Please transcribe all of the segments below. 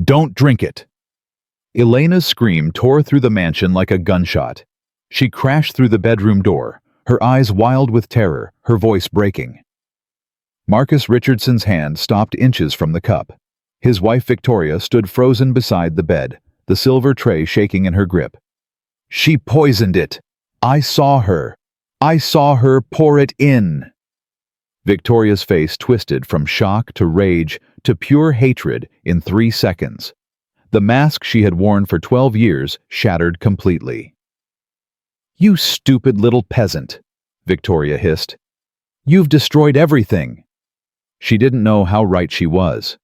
Don't drink it." Elena's scream tore through the mansion like a gunshot. She crashed through the bedroom door, her eyes wild with terror, her voice breaking. Marcus Richardson's hand stopped inches from the cup. His wife Victoria stood frozen beside the bed, the silver tray shaking in her grip. "She poisoned it. I saw her. I saw her pour it in." Victoria's face twisted from shock to rage to pure hatred in 3 seconds. The mask she had worn for 12 years shattered completely. "You stupid little peasant," Victoria hissed. "You've destroyed everything." She didn't know how right she was.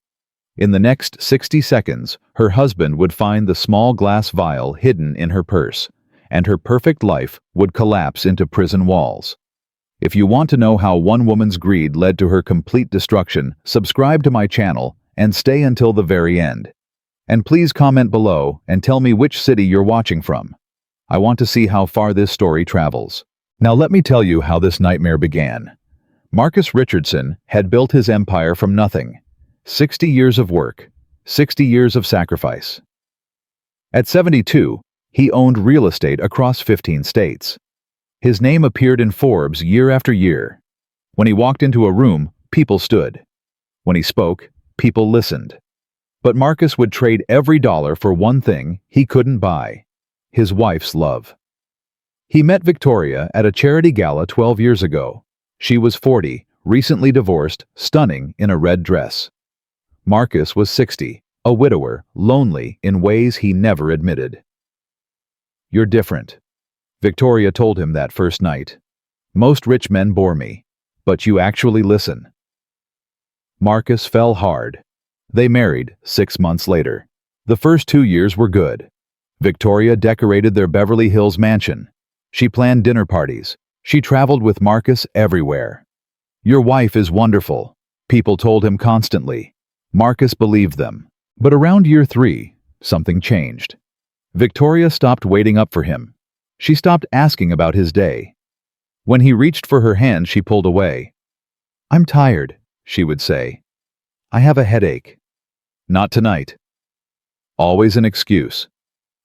In the next 60 seconds, her husband would find the small glass vial hidden in her purse, and her perfect life would collapse into prison walls. If you want to know how one woman's greed led to her complete destruction, subscribe to my channel and stay until the very end. And please comment below and tell me which city you're watching from. I want to see how far this story travels. Now let me tell you how this nightmare began. Marcus Richardson had built his empire from nothing. 60 years of work, 60 years of sacrifice. At 72, he owned real estate across 15 states. His name appeared in Forbes year after year. When he walked into a room, people stood. When he spoke, people listened. But Marcus would trade every dollar for one thing he couldn't buy: his wife's love. He met Victoria at a charity gala 12 years ago. She was 40, recently divorced, stunning in a red dress. Marcus was 60, a widower, lonely in ways he never admitted. "You're different." Victoria told him that first night. "Most rich men bore me, but you actually listen." Marcus fell hard. They married 6 months later. The first 2 years were good. Victoria decorated their Beverly Hills mansion. She planned dinner parties. She traveled with Marcus everywhere. "Your wife is wonderful," people told him constantly. Marcus believed them. But around year 3, something changed. Victoria stopped waiting up for him. She stopped asking about his day. When he reached for her hand, she pulled away. "I'm tired," she would say. "I have a headache." "Not tonight." Always an excuse.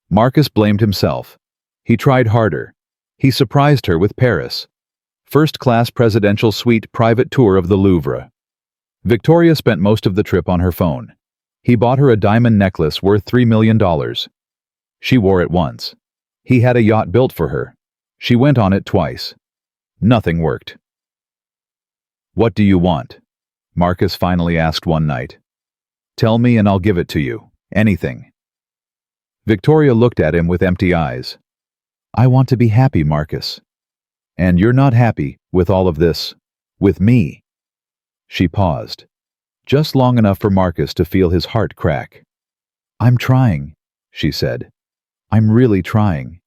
Marcus blamed himself. He tried harder. He surprised her with Paris. First-class presidential suite private tour of the Louvre. Victoria spent most of the trip on her phone. He bought her a diamond necklace worth $3 million. She wore it once. He had a yacht built for her. She went on it twice. Nothing worked. "What do you want?" Marcus finally asked one night. "Tell me and I'll give it to you. Anything." Victoria looked at him with empty eyes. "I want to be happy, Marcus." "And you're not happy with all of this, with me." She paused, just long enough for Marcus to feel his heart crack. "I'm trying," she said. "I'm really trying."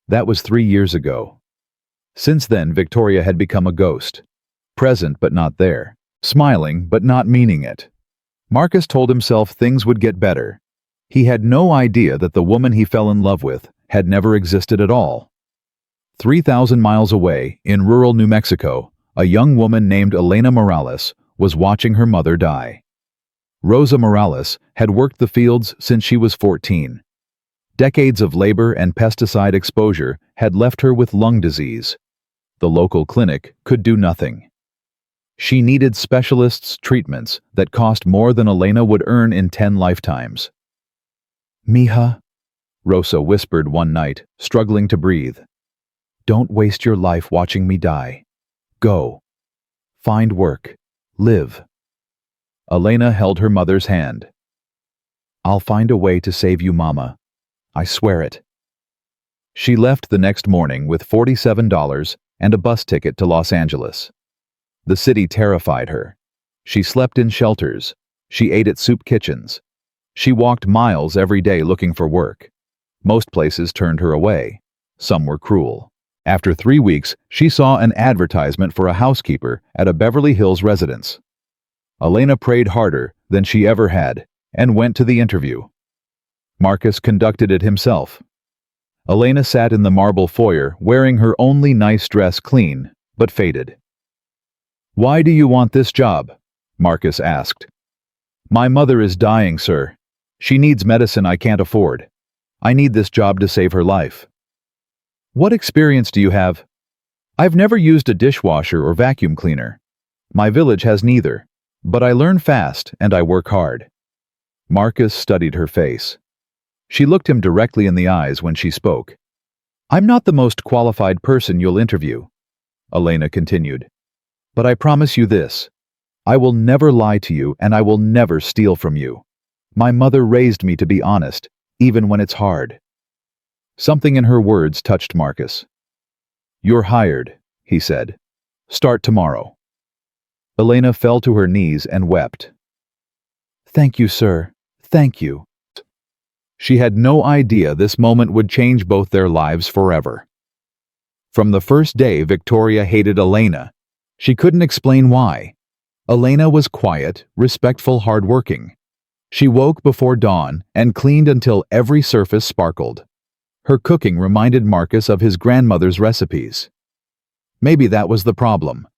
That was 3 years ago. Since then, Victoria had become a ghost. Present but not there. Smiling but not meaning it. Marcus told himself things would get better. He had no idea that the woman he fell in love with had never existed at all. 3,000 miles away, in rural New Mexico, a young woman named Elena Morales was watching her mother die. Rosa Morales had worked the fields since she was 14. Decades of labor and pesticide exposure had left her with lung disease. The local clinic could do nothing. She needed specialists' treatments that cost more than Elena would earn in 10 lifetimes. "Mija," Rosa whispered one night, struggling to breathe. "Don't waste your life watching me die. Go. Find work. Live." Elena held her mother's hand. "I'll find a way to save you, Mama. I swear it." She left the next morning with $47 and a bus ticket to Los Angeles. The city terrified her. She slept in shelters. She ate at soup kitchens. She walked miles every day looking for work. Most places turned her away. Some were cruel. After 3 weeks, she saw an advertisement for a housekeeper at a Beverly Hills residence. Elena prayed harder than she ever had and went to the interview. Marcus conducted it himself. Elena sat in the marble foyer wearing her only nice dress, clean but faded. "Why do you want this job?" Marcus asked. "My mother is dying, sir. She needs medicine I can't afford. I need this job to save her life. What experience do you have? I've never used a dishwasher or vacuum cleaner. My village has neither. But I learn fast and I work hard. Marcus studied her face. She looked him directly in the eyes when she spoke. I'm not the most qualified person you'll interview, Elena continued. But I promise you this. I will never lie to you and I will never steal from you. My mother raised me to be honest, even when it's hard. Something in her words touched Marcus. You're hired, he said. Start tomorrow. Elena fell to her knees and wept. Thank you, sir. Thank you. She had no idea this moment would change both their lives forever. From the first day, Victoria hated Elena. She couldn't explain why. Elena was quiet, respectful, hardworking. She woke before dawn and cleaned until every surface sparkled. Her cooking reminded Marcus of his grandmother's recipes. Maybe that was the problem.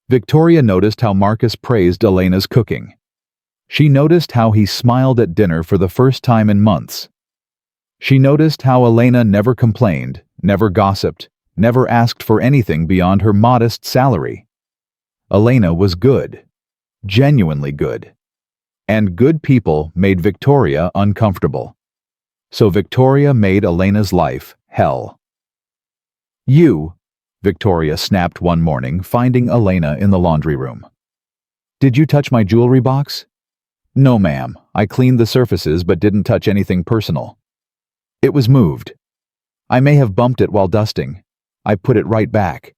Victoria noticed how Marcus praised Elena's cooking. She noticed how he smiled at dinner for the first time in months. She noticed how Elena never complained, never gossiped, never asked for anything beyond her modest salary. Elena was good, genuinely good. And good people made Victoria uncomfortable. So Victoria made Elena's life hell. You, Victoria snapped one morning, finding Elena in the laundry room. Did you touch my jewelry box? No, ma'am. I cleaned the surfaces but didn't touch anything personal. It was moved. I may have bumped it while dusting. I put it right back.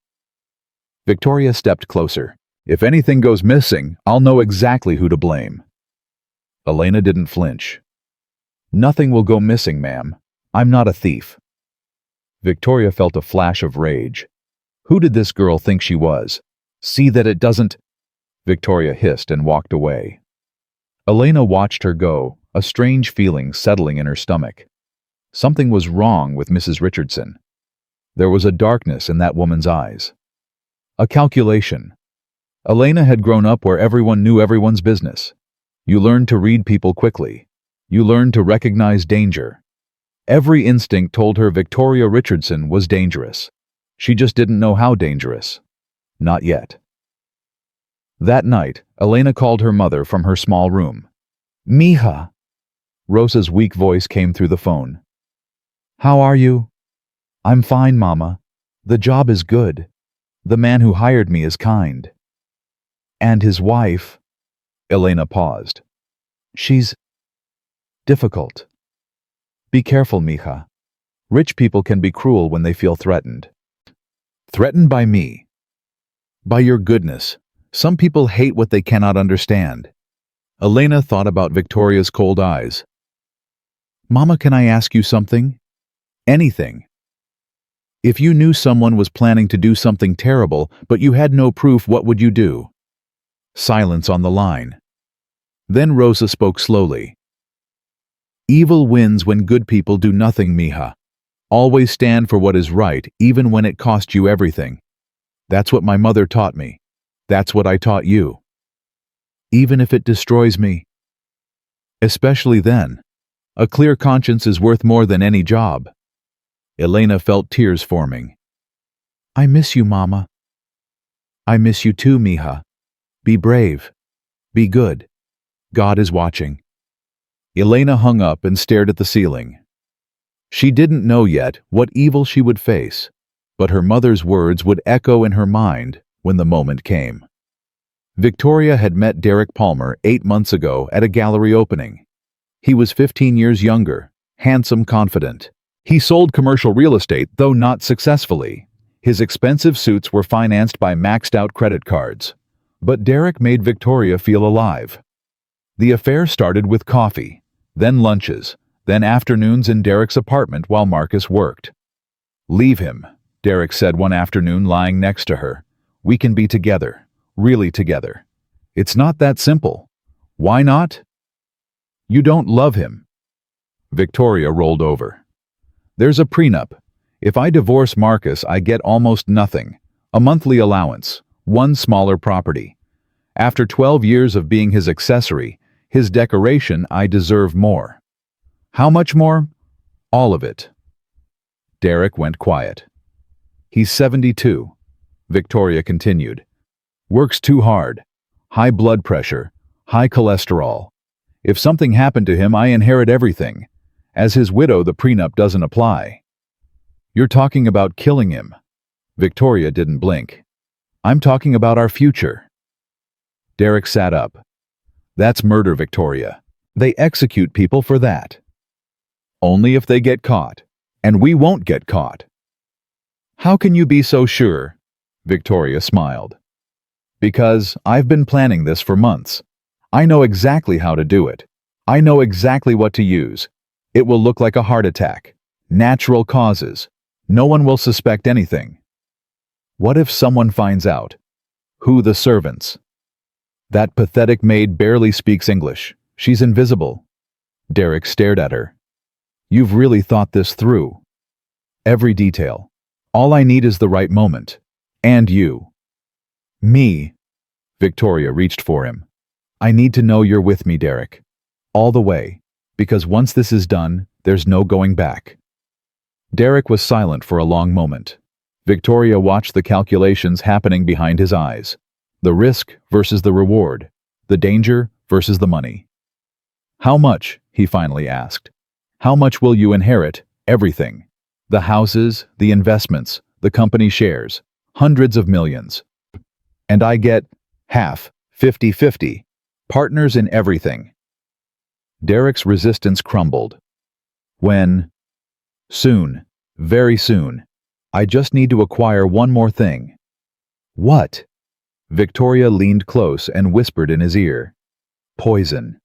Victoria stepped closer. If anything goes missing, I'll know exactly who to blame. Elena didn't flinch. Nothing will go missing, ma'am. I'm not a thief. Victoria felt a flash of rage. Who did this girl think she was? See that it doesn't... Victoria hissed and walked away. Elena watched her go, a strange feeling settling in her stomach. Something was wrong with Mrs. Richardson. There was a darkness in that woman's eyes. A calculation. Elena had grown up where everyone knew everyone's business. You learned to read people quickly. You learned to recognize danger. Every instinct told her Victoria Richardson was dangerous. She just didn't know how dangerous. Not yet. That night, Elena called her mother from her small room. Mija. Rosa's weak voice came through the phone. How are you? I'm fine, Mama. The job is good. The man who hired me is kind. And his wife... Elena paused. She's difficult. Be careful, Mija. Rich people can be cruel when they feel threatened. Threatened by me. By your goodness. Some people hate what they cannot understand. Elena thought about Victoria's cold eyes. Mama, can I ask you something? Anything. If you knew someone was planning to do something terrible, but you had no proof, what would you do? Silence on the line. Then Rosa spoke slowly. Evil wins when good people do nothing, Mija. Always stand for what is right, even when it costs you everything. That's what my mother taught me. That's what I taught you. Even if it destroys me. Especially then. A clear conscience is worth more than any job. Elena felt tears forming. I miss you, Mama. I miss you too, Mija. Be brave. Be good. God is watching. Elena hung up and stared at the ceiling. She didn't know yet what evil she would face, but her mother's words would echo in her mind when the moment came. Victoria had met Derek Palmer 8 months ago at a gallery opening. He was 15 years younger, handsome, confident. He sold commercial real estate, though not successfully. His expensive suits were financed by maxed-out credit cards. But Derek made Victoria feel alive. The affair started with coffee, then lunches, then afternoons in Derek's apartment while Marcus worked. Leave him, Derek said one afternoon lying next to her. We can be together, really together. It's not that simple. Why not? You don't love him. Victoria rolled over. There's a prenup. If I divorce Marcus, I get almost nothing. A monthly allowance, one smaller property. After 12 years of being his accessory, his decoration, I deserve more. How much more? All of it. Derek went quiet. He's 72. Victoria continued. Works too hard. High blood pressure. High cholesterol. If something happened to him, I inherit everything. As his widow, the prenup doesn't apply. You're talking about killing him. Victoria didn't blink. I'm talking about our future. Derek sat up. That's murder, Victoria. They execute people for that. Only if they get caught. And we won't get caught. How can you be so sure? Victoria smiled. Because I've been planning this for months. I know exactly how to do it. I know exactly what to use. It will look like a heart attack. Natural causes. No one will suspect anything. What if someone finds out? Who? The servants? That pathetic maid barely speaks English. She's invisible. Derek stared at her. You've really thought this through. Every detail. All I need is the right moment. And you. Me. Victoria reached for him. I need to know you're with me, Derek. All the way. Because once this is done, there's no going back. Derek was silent for a long moment. Victoria watched the calculations happening behind his eyes. The risk versus the reward. The danger versus the money. How much? He finally asked. How much will you inherit? Everything. The houses, the investments, the company shares. Hundreds of millions. And I get half, 50-50. Partners in everything. Derek's resistance crumbled. When? Soon. Very soon. I just need to acquire one more thing. What? Victoria leaned close and whispered in his ear. Poison.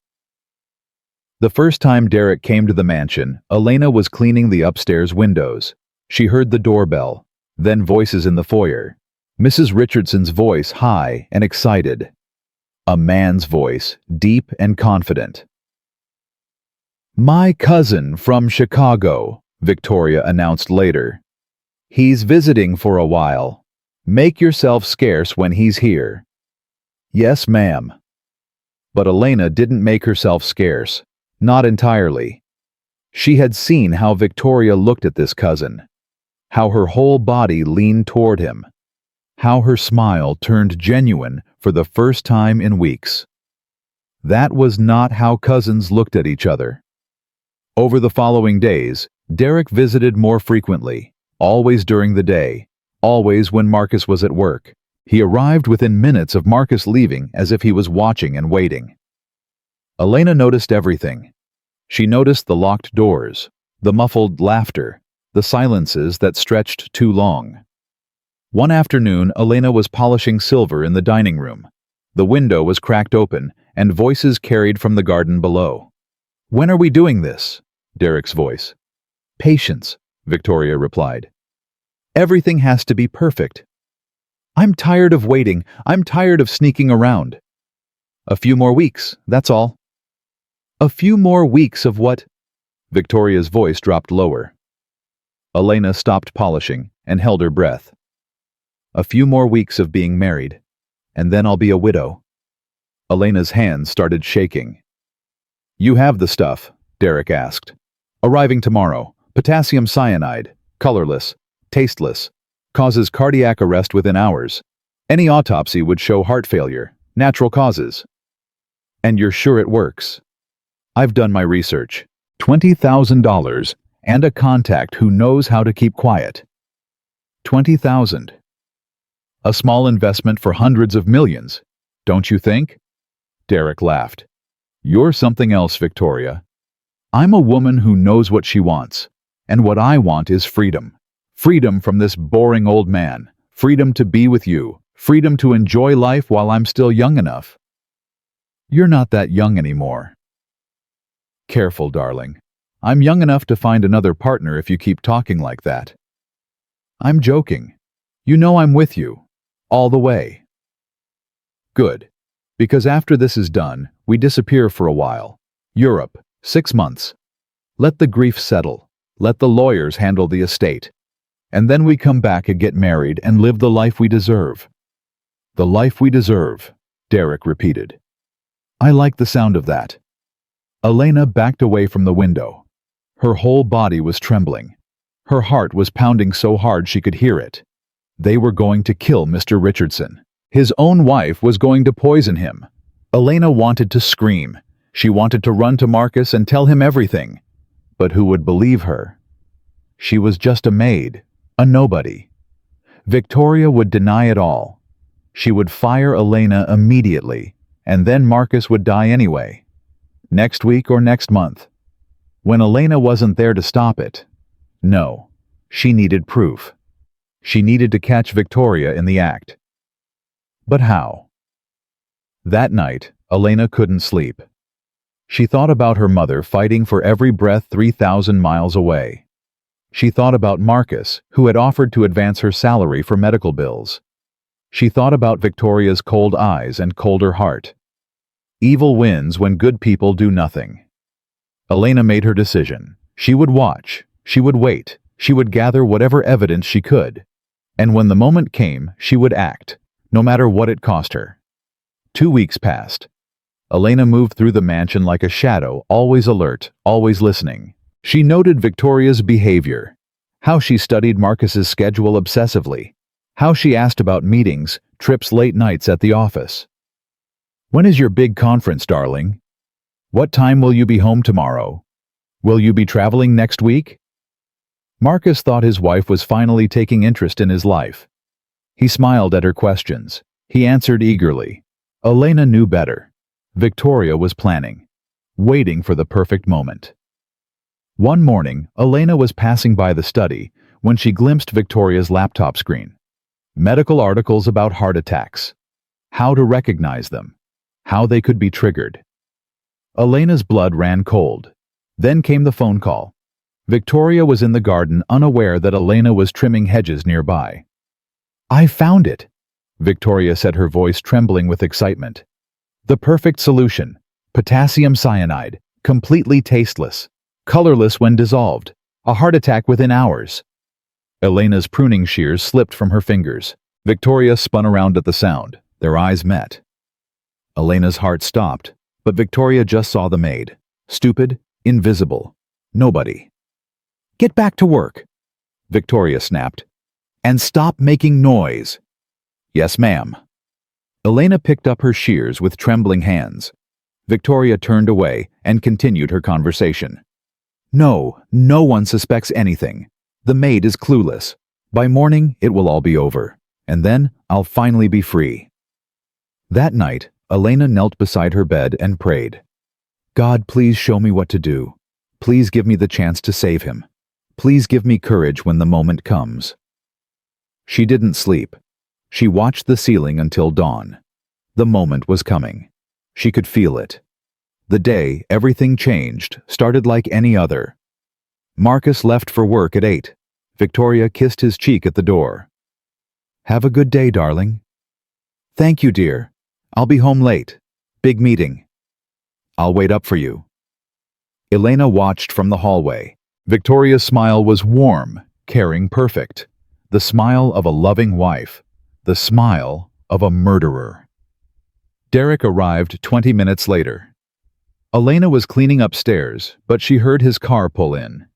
The first time Derek came to the mansion, Elena was cleaning the upstairs windows. She heard the doorbell, then voices in the foyer. Mrs. Richardson's voice high and excited. A man's voice, deep and confident. My cousin from Chicago, Victoria announced later. He's visiting for a while. Make yourself scarce when he's here. Yes, ma'am. But Elena didn't make herself scarce. Not entirely. She had seen how Victoria looked at this cousin. How her whole body leaned toward him. How her smile turned genuine for the first time in weeks. That was not how cousins looked at each other. Over the following days, Derek visited more frequently, always during the day, always when Marcus was at work. He arrived within minutes of Marcus leaving as if he was watching and waiting. Elena noticed everything. She noticed the locked doors, the muffled laughter, the silences that stretched too long. One afternoon, Elena was polishing silver in the dining room. The window was cracked open, and voices carried from the garden below. When are we doing this? Derek's voice. Patience, Victoria replied. Everything has to be perfect. I'm tired of waiting. I'm tired of sneaking around. A few more weeks, that's all. A few more weeks of what? Victoria's voice dropped lower. Elena stopped polishing and held her breath. A few more weeks of being married, and then I'll be a widow. Elena's hands started shaking. You have the stuff, Derek asked. Arriving tomorrow. Potassium cyanide. Colorless. Tasteless. Causes cardiac arrest within hours. Any autopsy would show heart failure. Natural causes. And you're sure it works? I've done my research. $20,000 and a contact who knows how to keep quiet. 20,000. A small investment for hundreds of millions, don't you think? Derek laughed. You're something else, Victoria. I'm a woman who knows what she wants, and what I want is freedom. Freedom from this boring old man. Freedom to be with you. Freedom to enjoy life while I'm still young enough. You're not that young anymore. Careful, darling. I'm young enough to find another partner if you keep talking like that. I'm joking. You know I'm with you. All the way. Good. Because after this is done, we disappear for a while. Europe, 6 months. Let the grief settle. Let the lawyers handle the estate. And then we come back and get married and live the life we deserve. The life we deserve, Derek repeated. I like the sound of that. Elena backed away from the window. Her whole body was trembling. Her heart was pounding so hard she could hear it. They were going to kill Mr. Richardson. His own wife was going to poison him. Elena wanted to scream. She wanted to run to Marcus and tell him everything. But who would believe her? She was just a maid, a nobody. Victoria would deny it all. She would fire Elena immediately, and then Marcus would die anyway. Next week or next month. When Elena wasn't there to stop it. No, she needed proof. She needed to catch Victoria in the act. But how? That night, Elena couldn't sleep. She thought about her mother fighting for every breath 3,000 miles away. She thought about Marcus, who had offered to advance her salary for medical bills. She thought about Victoria's cold eyes and colder heart. Evil wins when good people do nothing. Elena made her decision. She would watch. She would wait. She would gather whatever evidence she could. And when the moment came, she would act, no matter what it cost her. 2 weeks passed. Elena moved through the mansion like a shadow, always alert, always listening. She noted Victoria's behavior, how she studied Marcus's schedule obsessively, how she asked about meetings, trips, late nights at the office. "When is your big conference, darling? What time will you be home tomorrow? Will you be traveling next week?" Marcus thought his wife was finally taking interest in his life. He smiled at her questions. He answered eagerly. Elena knew better. Victoria was planning, waiting for the perfect moment. One morning, Elena was passing by the study when she glimpsed Victoria's laptop screen. Medical articles about heart attacks, how to recognize them, how they could be triggered. Elena's blood ran cold. Then came the phone call. Victoria was in the garden, unaware that Elena was trimming hedges nearby. "I found it," Victoria said, her voice trembling with excitement. "The perfect solution. Potassium cyanide, completely tasteless, colorless when dissolved, a heart attack within hours." Elena's pruning shears slipped from her fingers. Victoria spun around at the sound. Their eyes met. Elena's heart stopped, but Victoria just saw the maid. Stupid, invisible, nobody. "Get back to work," Victoria snapped. "And stop making noise." "Yes, ma'am." Elena picked up her shears with trembling hands. Victoria turned away and continued her conversation. "No one suspects anything. The maid is clueless. By morning, it will all be over. And then, I'll finally be free." That night, Elena knelt beside her bed and prayed. "God, please show me what to do. Please give me the chance to save him. Please give me courage when the moment comes." She didn't sleep. She watched the ceiling until dawn. The moment was coming. She could feel it. The day everything changed started like any other. Marcus left for work at 8. Victoria kissed his cheek at the door. "Have a good day, darling." "Thank you, dear. I'll be home late. Big meeting." "I'll wait up for you." Elena watched from the hallway. Victoria's smile was warm, caring, perfect. The smile of a loving wife. The smile of a murderer. Derek arrived 20 minutes later. Elena was cleaning upstairs, but she heard his car pull in.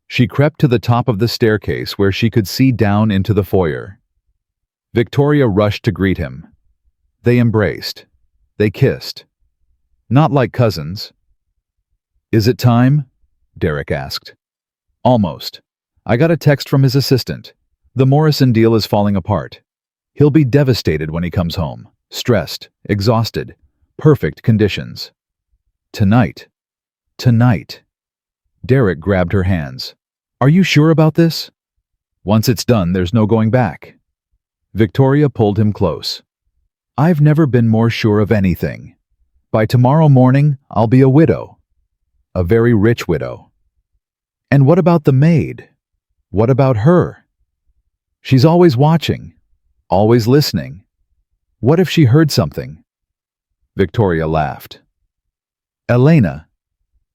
She crept to the top of the staircase where she could see down into the foyer. Victoria rushed to greet him. They embraced. They kissed. Not like cousins. "Is it time?" Derek asked. "Almost. I got a text from his assistant. The Morrison deal is falling apart. He'll be devastated when he comes home. Stressed, exhausted. Perfect conditions. Tonight. Tonight." Derek grabbed her hands. "Are you sure about this?" "Once it's done, there's no going back." Victoria pulled him close. "I've never been more sure of anything. By tomorrow morning, I'll be a widow. A very rich widow." "And what about the maid? What about her? She's always watching, always listening. What if she heard something?" Victoria laughed. "Elena,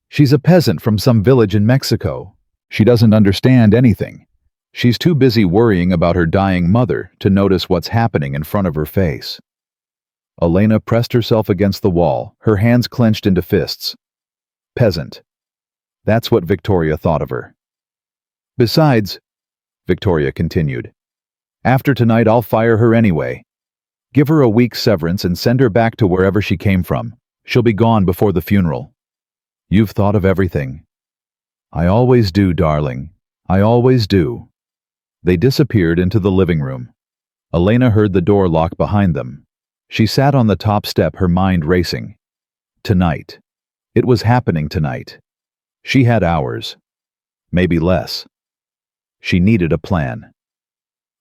she's a peasant from some village in Mexico. She doesn't understand anything. She's too busy worrying about her dying mother to notice what's happening in front of her face." Elena pressed herself against the wall, her hands clenched into fists. "Peasant." That's what Victoria thought of her. Besides, Victoria continued, after tonight I'll fire her anyway. Give her a week's severance and send her back to wherever she came from. She'll be gone before the funeral. You've thought of everything. I always do, darling. I always do. They disappeared into the living room. Elena heard the door lock behind them. She sat on the top step, her mind racing. Tonight. It was happening tonight. She had hours. Maybe less. She needed a plan.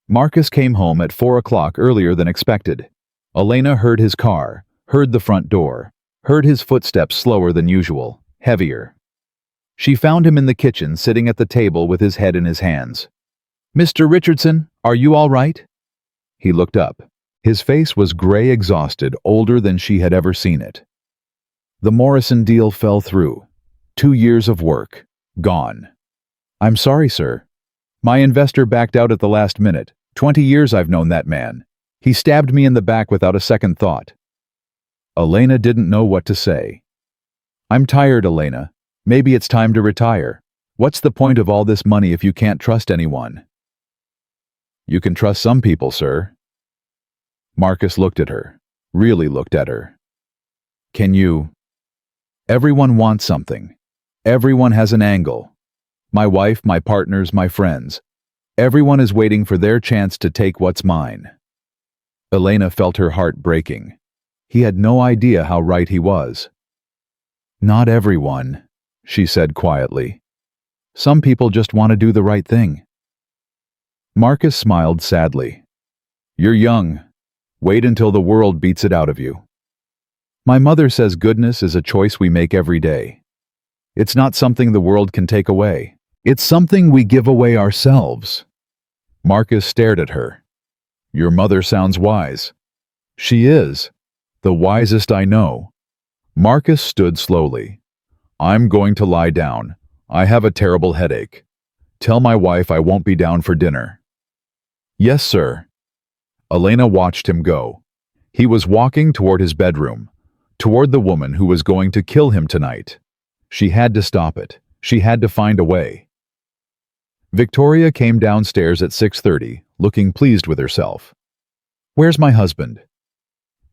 Marcus came home at 4 o'clock earlier than expected. Elena heard his car, heard the front door, heard his footsteps slower than usual, heavier. She found him in the kitchen, sitting at the table with his head in his hands. "Mr. Richardson, are you all right?" He looked up. His face was gray, exhausted, older than she had ever seen it. The Morrison deal fell through. 2 years of work. Gone. "I'm sorry, sir. My investor backed out at the last minute. 20 years I've known that man. He stabbed me in the back without a second thought." Elena didn't know what to say. "I'm tired, Elena. Maybe it's time to retire. What's the point of all this money if you can't trust anyone?" "You can trust some people, sir." Marcus looked at her. Really looked at her. "Can you?" "Everyone wants something. Everyone has an angle. My wife, my partners, my friends. Everyone is waiting for their chance to take what's mine." Elena felt her heart breaking. He had no idea how right he was. "Not everyone," she said quietly. "Some people just want to do the right thing." Marcus smiled sadly. "You're young. Wait until the world beats it out of you. My mother says goodness is a choice we make every day. It's not something the world can take away. It's something we give away ourselves." Marcus stared at her. "Your mother sounds wise." "She is. The wisest I know." Marcus stood slowly. "I'm going to lie down. I have a terrible headache. Tell my wife I won't be down for dinner." "Yes, sir." Elena watched him go. He was walking toward his bedroom, toward the woman who was going to kill him tonight. She had to stop it. She had to find a way. Victoria came downstairs at 6:30, looking pleased with herself. "Where's my husband?"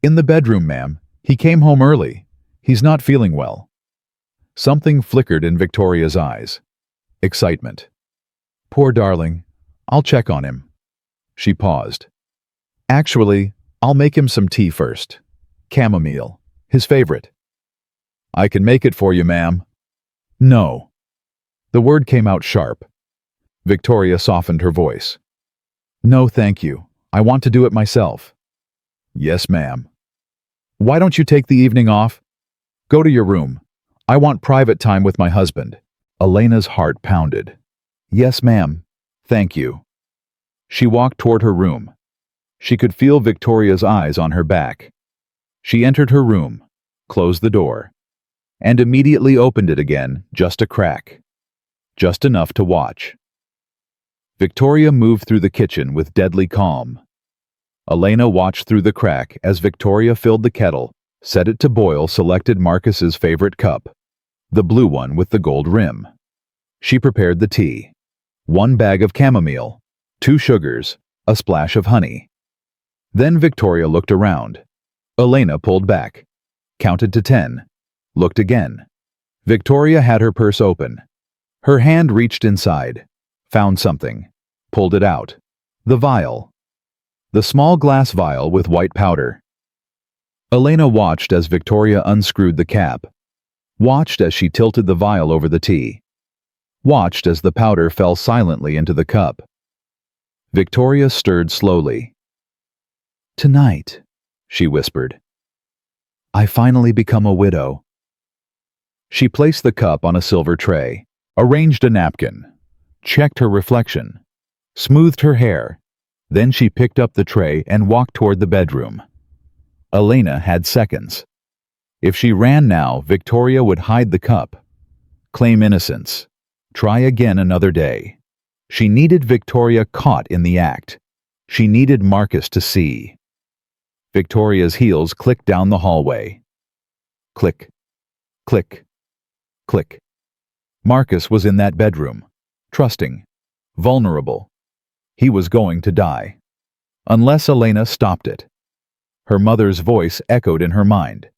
"In the bedroom, ma'am. He came home early. He's not feeling well." Something flickered in Victoria's eyes. Excitement. "Poor darling. I'll check on him." She paused. "Actually, I'll make him some tea first. Chamomile. His favorite." "I can make it for you, ma'am." "No." The word came out sharp. Victoria softened her voice. "No, thank you. I want to do it myself." "Yes, ma'am." "Why don't you take the evening off? Go to your room. I want private time with my husband." Elena's heart pounded. "Yes, ma'am. Thank you." She walked toward her room. She could feel Victoria's eyes on her back. She entered her room, closed the door, and immediately opened it again, just a crack. Just enough to watch. Victoria moved through the kitchen with deadly calm. Elena watched through the crack as Victoria filled the kettle, set it to boil, selected Marcus's favorite cup, the blue one with the gold rim. She prepared the tea. 1 bag of chamomile, 2 sugars, a splash of honey. Then Victoria looked around. Elena pulled back, counted to 10, looked again. Victoria had her purse open. Her hand reached inside, found something, pulled it out. The vial. The small glass vial with white powder. Elena watched as Victoria unscrewed the cap, watched as she tilted the vial over the tea, watched as the powder fell silently into the cup. Victoria stirred slowly. "Tonight," she whispered, "I finally become a widow." She placed the cup on a silver tray, arranged a napkin, checked her reflection, smoothed her hair. Then she picked up the tray and walked toward the bedroom. Elena had seconds. If she ran now, Victoria would hide the cup, claim innocence, try again another day. She needed Victoria caught in the act. She needed Marcus to see. Victoria's heels clicked down the hallway. Click, click, click. Marcus was in that bedroom, trusting, vulnerable. He was going to die. Unless Elena stopped it. Her mother's voice echoed in her mind.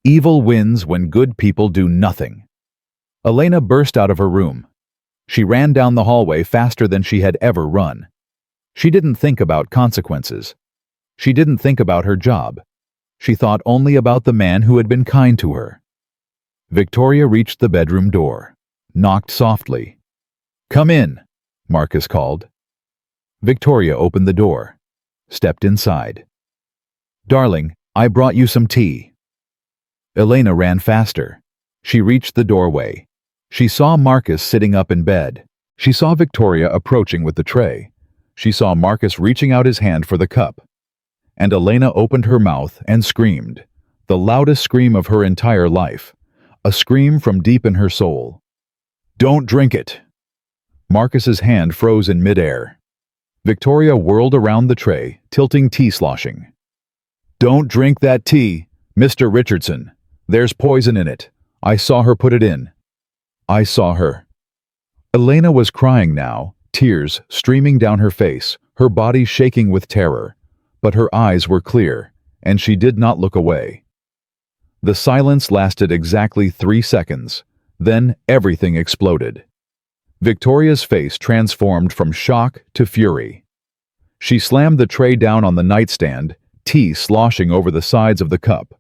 Evil wins when good people do nothing. Elena burst out of her room. She ran down the hallway faster than she had ever run. She didn't think about consequences. She didn't think about her job. She thought only about the man who had been kind to her. Victoria reached the bedroom door, knocked softly. "Come in," Marcus called. Victoria opened the door, stepped inside. "Darling, I brought you some tea." Elena ran faster. She reached the doorway. She saw Marcus sitting up in bed. She saw Victoria approaching with the tray. She saw Marcus reaching out his hand for the cup. And Elena opened her mouth and screamed, the loudest scream of her entire life, a scream from deep in her soul. "Don't drink it!" Marcus's hand froze in midair. Victoria whirled around the tray, tilting tea sloshing. "Don't drink that tea, Mr. Richardson. There's poison in it. I saw her put it in. I saw her." Elena was crying now, tears streaming down her face, her body shaking with terror. But her eyes were clear, and she did not look away. The silence lasted exactly 3 seconds. Then everything exploded. Victoria's face transformed from shock to fury. She slammed the tray down on the nightstand, tea sloshing over the sides of the cup.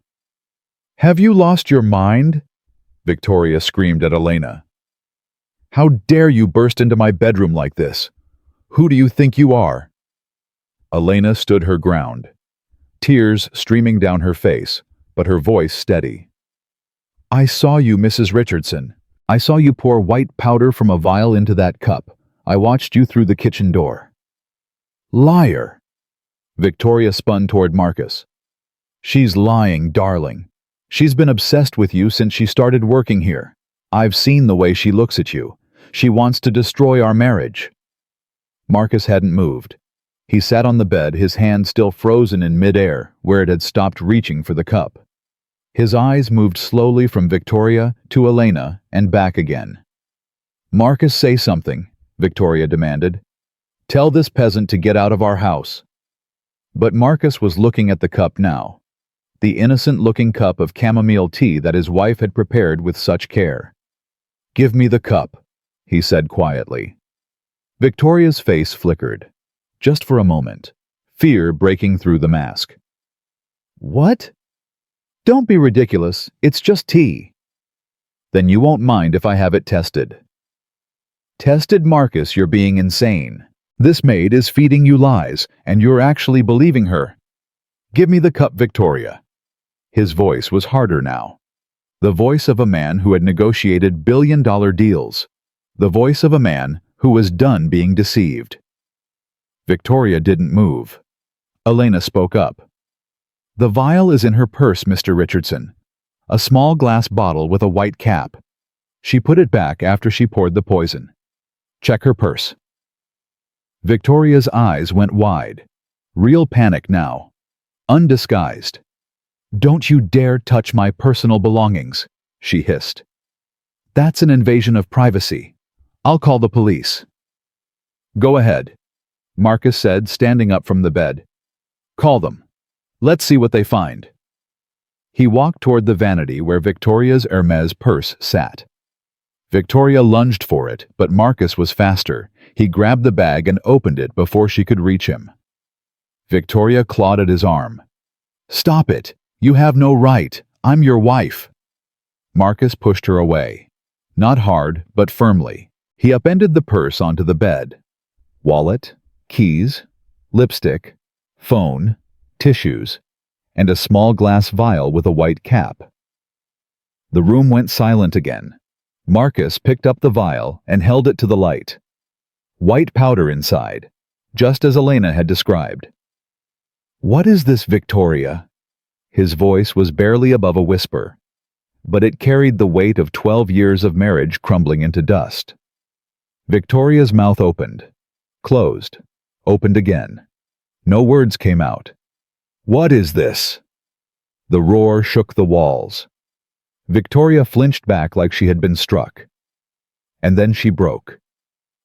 "Have you lost your mind?" Victoria screamed at Elena. "How dare you burst into my bedroom like this? Who do you think you are?" Elena stood her ground, tears streaming down her face, but her voice steady. "I saw you, Mrs. Richardson. I saw you pour white powder from a vial into that cup. I watched you through the kitchen door." "Liar!" Victoria spun toward Marcus. "She's lying, darling. She's been obsessed with you since she started working here. I've seen the way she looks at you. She wants to destroy our marriage." Marcus hadn't moved. He sat on the bed, his hand still frozen in midair, where it had stopped reaching for the cup. His eyes moved slowly from Victoria to Elena and back again. "Marcus, say something," Victoria demanded. "Tell this peasant to get out of our house." But Marcus was looking at the cup now, the innocent-looking cup of chamomile tea that his wife had prepared with such care. "Give me the cup," he said quietly. Victoria's face flickered. Just for a moment, fear breaking through the mask. "What?" "Don't be ridiculous. It's just tea." "Then you won't mind if I have it tested." "Tested, Marcus, you're being insane. This maid is feeding you lies, and you're actually believing her. Give me the cup, Victoria." His voice was harder now. The voice of a man who had negotiated billion-dollar deals. The voice of a man who was done being deceived. Victoria didn't move. Elena spoke up. "The vial is in her purse, Mr. Richardson. A small glass bottle with a white cap. She put it back after she poured the poison. Check her purse." Victoria's eyes went wide. Real panic now. Undisguised. "Don't you dare touch my personal belongings," she hissed. "That's an invasion of privacy. I'll call the police." "Go ahead," Marcus said, standing up from the bed. "Call them. Let's see what they find." He walked toward the vanity where Victoria's Hermes purse sat. Victoria lunged for it, but Marcus was faster. He grabbed the bag and opened it before she could reach him. Victoria clawed at his arm. "Stop it! You have no right! I'm your wife!" Marcus pushed her away. Not hard, but firmly. He upended the purse onto the bed. Wallet, keys, lipstick, phone, tissues, and a small glass vial with a white cap. The room went silent again. Marcus picked up the vial and held it to the light. White powder inside, just as Elena had described. "What is this, Victoria?" His voice was barely above a whisper, but it carried the weight of 12 years of marriage crumbling into dust. Victoria's mouth opened, closed, opened again. No words came out. "What is this?" The roar shook the walls. Victoria flinched back like she had been struck. And then she broke.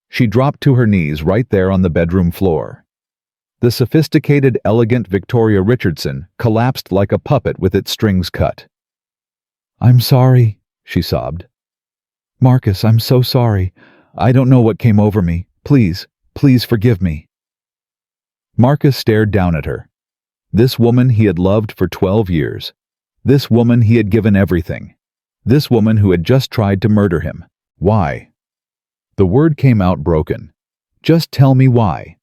She dropped to her knees right there on the bedroom floor. The sophisticated, elegant Victoria Richardson collapsed like a puppet with its strings cut. "I'm sorry," she sobbed. "Marcus, I'm so sorry. I don't know what came over me. Please, please forgive me." Marcus stared down at her. This woman he had loved for 12 years. This woman he had given everything. This woman who had just tried to murder him. Why? The word came out broken. "Just tell me why."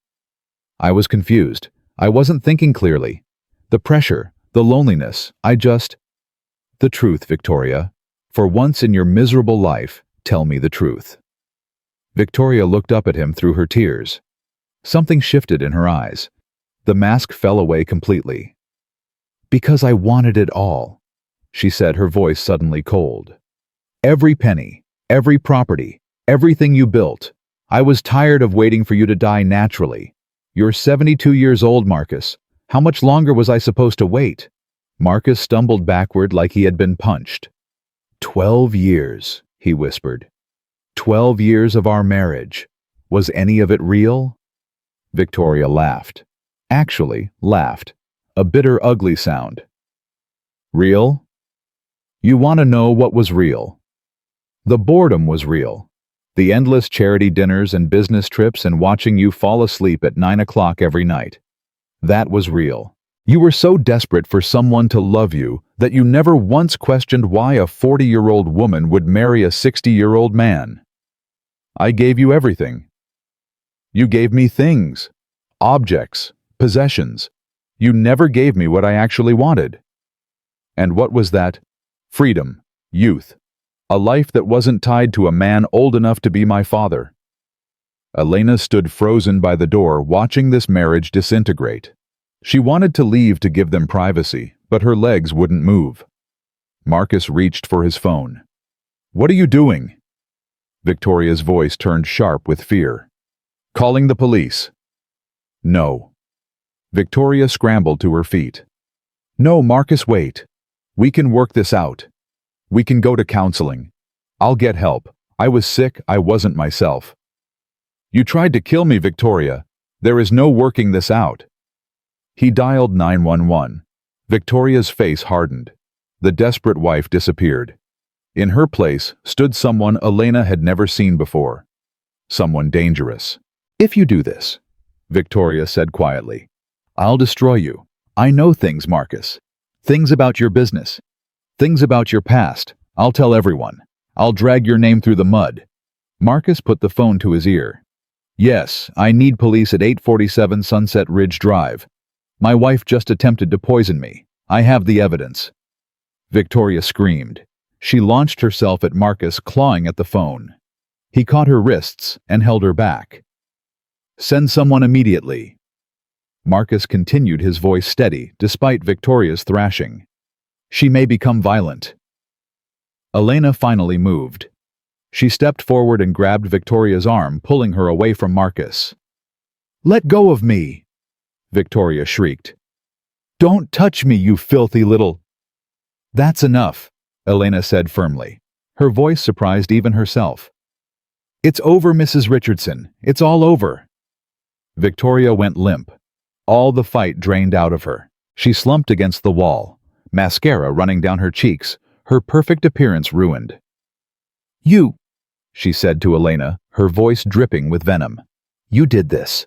I was confused. I wasn't thinking clearly. The pressure, the loneliness, The truth, Victoria. For once in your miserable life, tell me the truth. Victoria looked up at him through her tears. Something shifted in her eyes. The mask fell away completely. "Because I wanted it all," she said, her voice suddenly cold. "Every penny, every property, everything you built. I was tired of waiting for you to die naturally. You're 72 years old, Marcus. How much longer was I supposed to wait?" Marcus stumbled backward like he had been punched. 12 years, he whispered. 12 years of our marriage. Was any of it real? Victoria laughed. Actually, laughed. A bitter, ugly sound. Real? You want to know what was real? The boredom was real. The endless charity dinners and business trips and watching you fall asleep at 9 o'clock every night. That was real. You were so desperate for someone to love you that you never once questioned why a 40-year-old woman would marry a 60-year-old man. I gave you everything. You gave me things, objects, possessions. You never gave me what I actually wanted. And what was that? Freedom, youth, a life that wasn't tied to a man old enough to be my father. Elena stood frozen by the door, watching this marriage disintegrate. She wanted to leave to give them privacy, but her legs wouldn't move. Marcus reached for his phone. "What are you doing?" Victoria's voice turned sharp with fear. "Calling the police." "No." Victoria scrambled to her feet. "No, Marcus, wait. We can work this out. We can go to counseling. I'll get help. I was sick, I wasn't myself." "You tried to kill me, Victoria. There is no working this out." He dialed 911. Victoria's face hardened. The desperate wife disappeared. In her place stood someone Elena had never seen before. Someone dangerous. "If you do this," Victoria said quietly, "I'll destroy you. I know things, Marcus. Things about your business. Things about your past. I'll tell everyone. I'll drag your name through the mud." Marcus put the phone to his ear. "Yes, I need police at 847 Sunset Ridge Drive. My wife just attempted to poison me. I have the evidence." Victoria screamed. She launched herself at Marcus, clawing at the phone. He caught her wrists and held her back. "Send someone immediately." Marcus continued, his voice steady, despite Victoria's thrashing. "She may become violent." Elena finally moved. She stepped forward and grabbed Victoria's arm, pulling her away from Marcus. "Let go of me!" Victoria shrieked. "Don't touch me, you filthy little—" "That's enough," Elena said firmly. Her voice surprised even herself. "It's over, Mrs. Richardson. It's all over." Victoria went limp. All the fight drained out of her. She slumped against the wall, mascara running down her cheeks, her perfect appearance ruined. "You," she said to Elena, her voice dripping with venom. "You did this.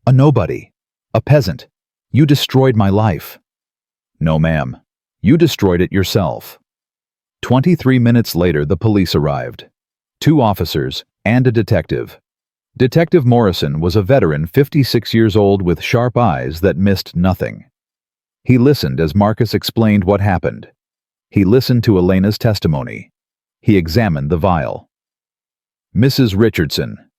A nobody. A peasant. You destroyed my life." "No, ma'am. You destroyed it yourself." 23 minutes later, the police arrived. 2 officers and a detective. Detective Morrison was a veteran, 56 years old, with sharp eyes that missed nothing. He listened as Marcus explained what happened. He listened to Elena's testimony. He examined the vial. "Mrs. Richardson,"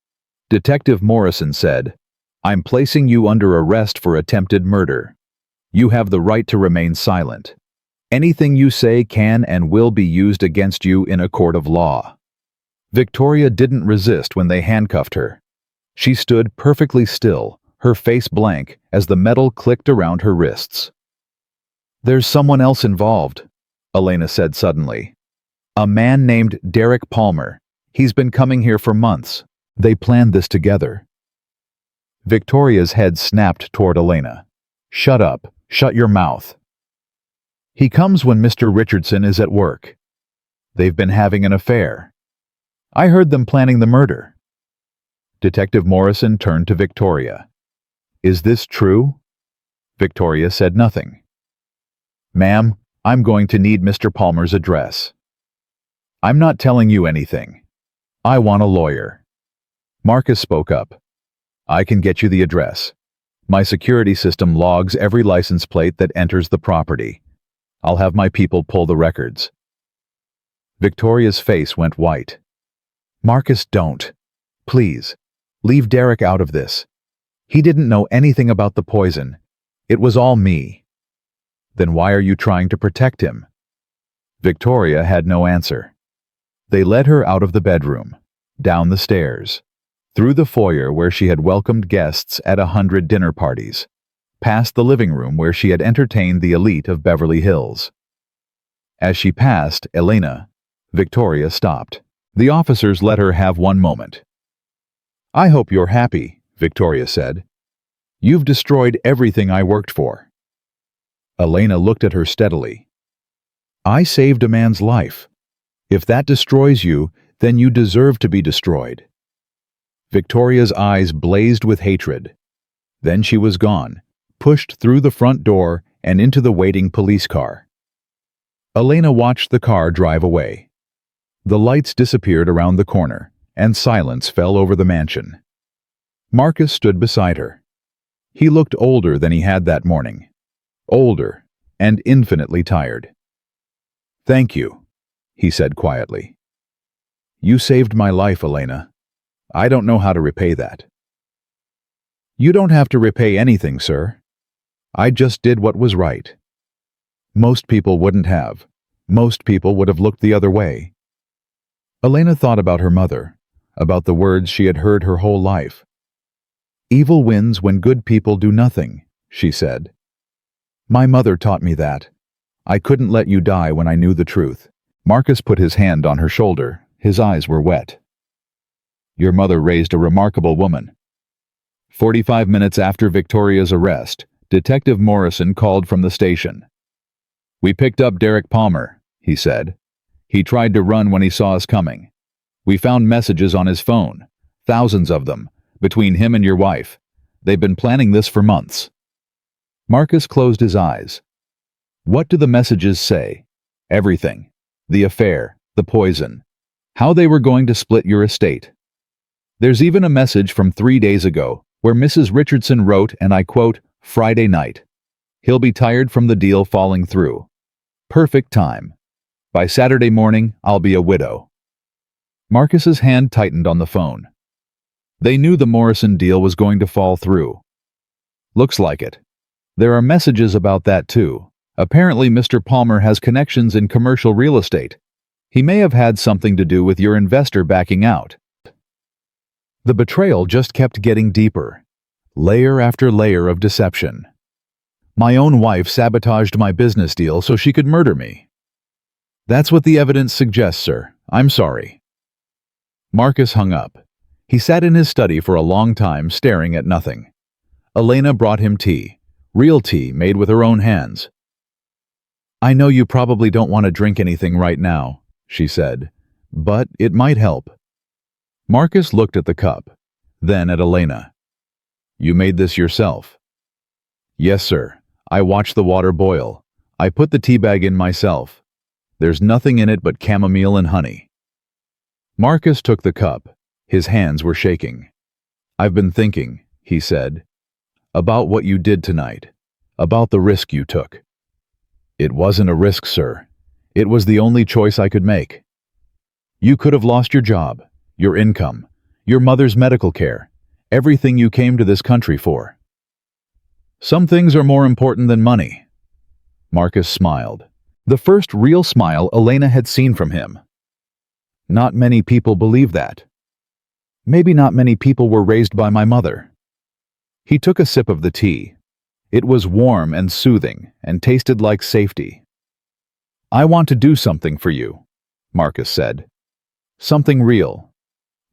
Detective Morrison said, "I'm placing you under arrest for attempted murder. You have the right to remain silent. Anything you say can and will be used against you in a court of law." Victoria didn't resist when they handcuffed her. She stood perfectly still, her face blank, as the metal clicked around her wrists. "There's someone else involved," Elena said suddenly. "A man named Derek Palmer. He's been coming here for months. They planned this together. Victoria's head snapped toward Elena. Shut up. Shut your mouth. He comes when Mr. Richardson is at work. They've been having an affair. I heard them planning the murder. Detective Morrison turned to Victoria. Is this true? Victoria said nothing. Ma'am, I'm going to need Mr. Palmer's address. I'm not telling you anything. I want a lawyer. Marcus spoke up. I can get you the address. My security system logs every license plate that enters the property. I'll have my people pull the records. Victoria's face went white. Marcus, don't. Please. Leave Derek out of this. He didn't know anything about the poison. It was all me. Then why are you trying to protect him? Victoria had no answer. They led her out of the bedroom, down the stairs, through the foyer where she had welcomed guests at 100 dinner parties, past the living room where she had entertained the elite of Beverly Hills. As she passed Elena, Victoria stopped. The officers let her have one moment. I hope you're happy, Victoria said. You've destroyed everything I worked for. Elena looked at her steadily. I saved a man's life. If that destroys you, then you deserve to be destroyed. Victoria's eyes blazed with hatred. Then she was gone, pushed through the front door and into the waiting police car. Elena watched the car drive away. The lights disappeared around the corner, and silence fell over the mansion. Marcus stood beside her. He looked older than he had that morning. Older and infinitely tired. Thank you, he said quietly. You saved my life, Elena. I don't know how to repay that. You don't have to repay anything, sir. I just did what was right. Most people wouldn't have. Most people would have looked the other way. Elena thought about her mother, about the words she had heard her whole life. Evil wins when good people do nothing, she said. My mother taught me that. I couldn't let you die when I knew the truth. Marcus put his hand on her shoulder. His eyes were wet. Your mother raised a remarkable woman. 45 minutes after Victoria's arrest, Detective Morrison called from the station. We picked up Derek Palmer, he said. He tried to run when he saw us coming. We found messages on his phone, thousands of them, between him and your wife. They've been planning this for months. Marcus closed his eyes. What do the messages say? Everything. The affair, the poison, how they were going to split your estate. There's even a message from 3 days ago where Mrs. Richardson wrote, and I quote, Friday night. He'll be tired from the deal falling through. Perfect time. By Saturday morning, I'll be a widow. Marcus's hand tightened on the phone. They knew the Morrison deal was going to fall through. Looks like it. There are messages about that too. Apparently Mr. Palmer has connections in commercial real estate. He may have had something to do with your investor backing out. The betrayal just kept getting deeper, layer after layer of deception. My own wife sabotaged my business deal so she could murder me. That's what the evidence suggests, sir. I'm sorry. Marcus hung up. He sat in his study for a long time, staring at nothing. Elena brought him tea, real tea made with her own hands. I know you probably don't want to drink anything right now, she said, but it might help. Marcus looked at the cup, then at Elena. You made this yourself? Yes, sir. I watched the water boil. I put the tea bag in myself. There's nothing in it but chamomile and honey. Marcus took the cup. His hands were shaking. I've been thinking, he said, about what you did tonight, about the risk you took. It wasn't a risk, sir. It was the only choice I could make. You could have lost your job, your income, your mother's medical care, everything you came to this country for. Some things are more important than money. Marcus smiled. The first real smile Elena had seen from him. Not many people believe that. Maybe not many people were raised by my mother. He took a sip of the tea. It was warm and soothing and tasted like safety. I want to do something for you, Marcus said. Something real.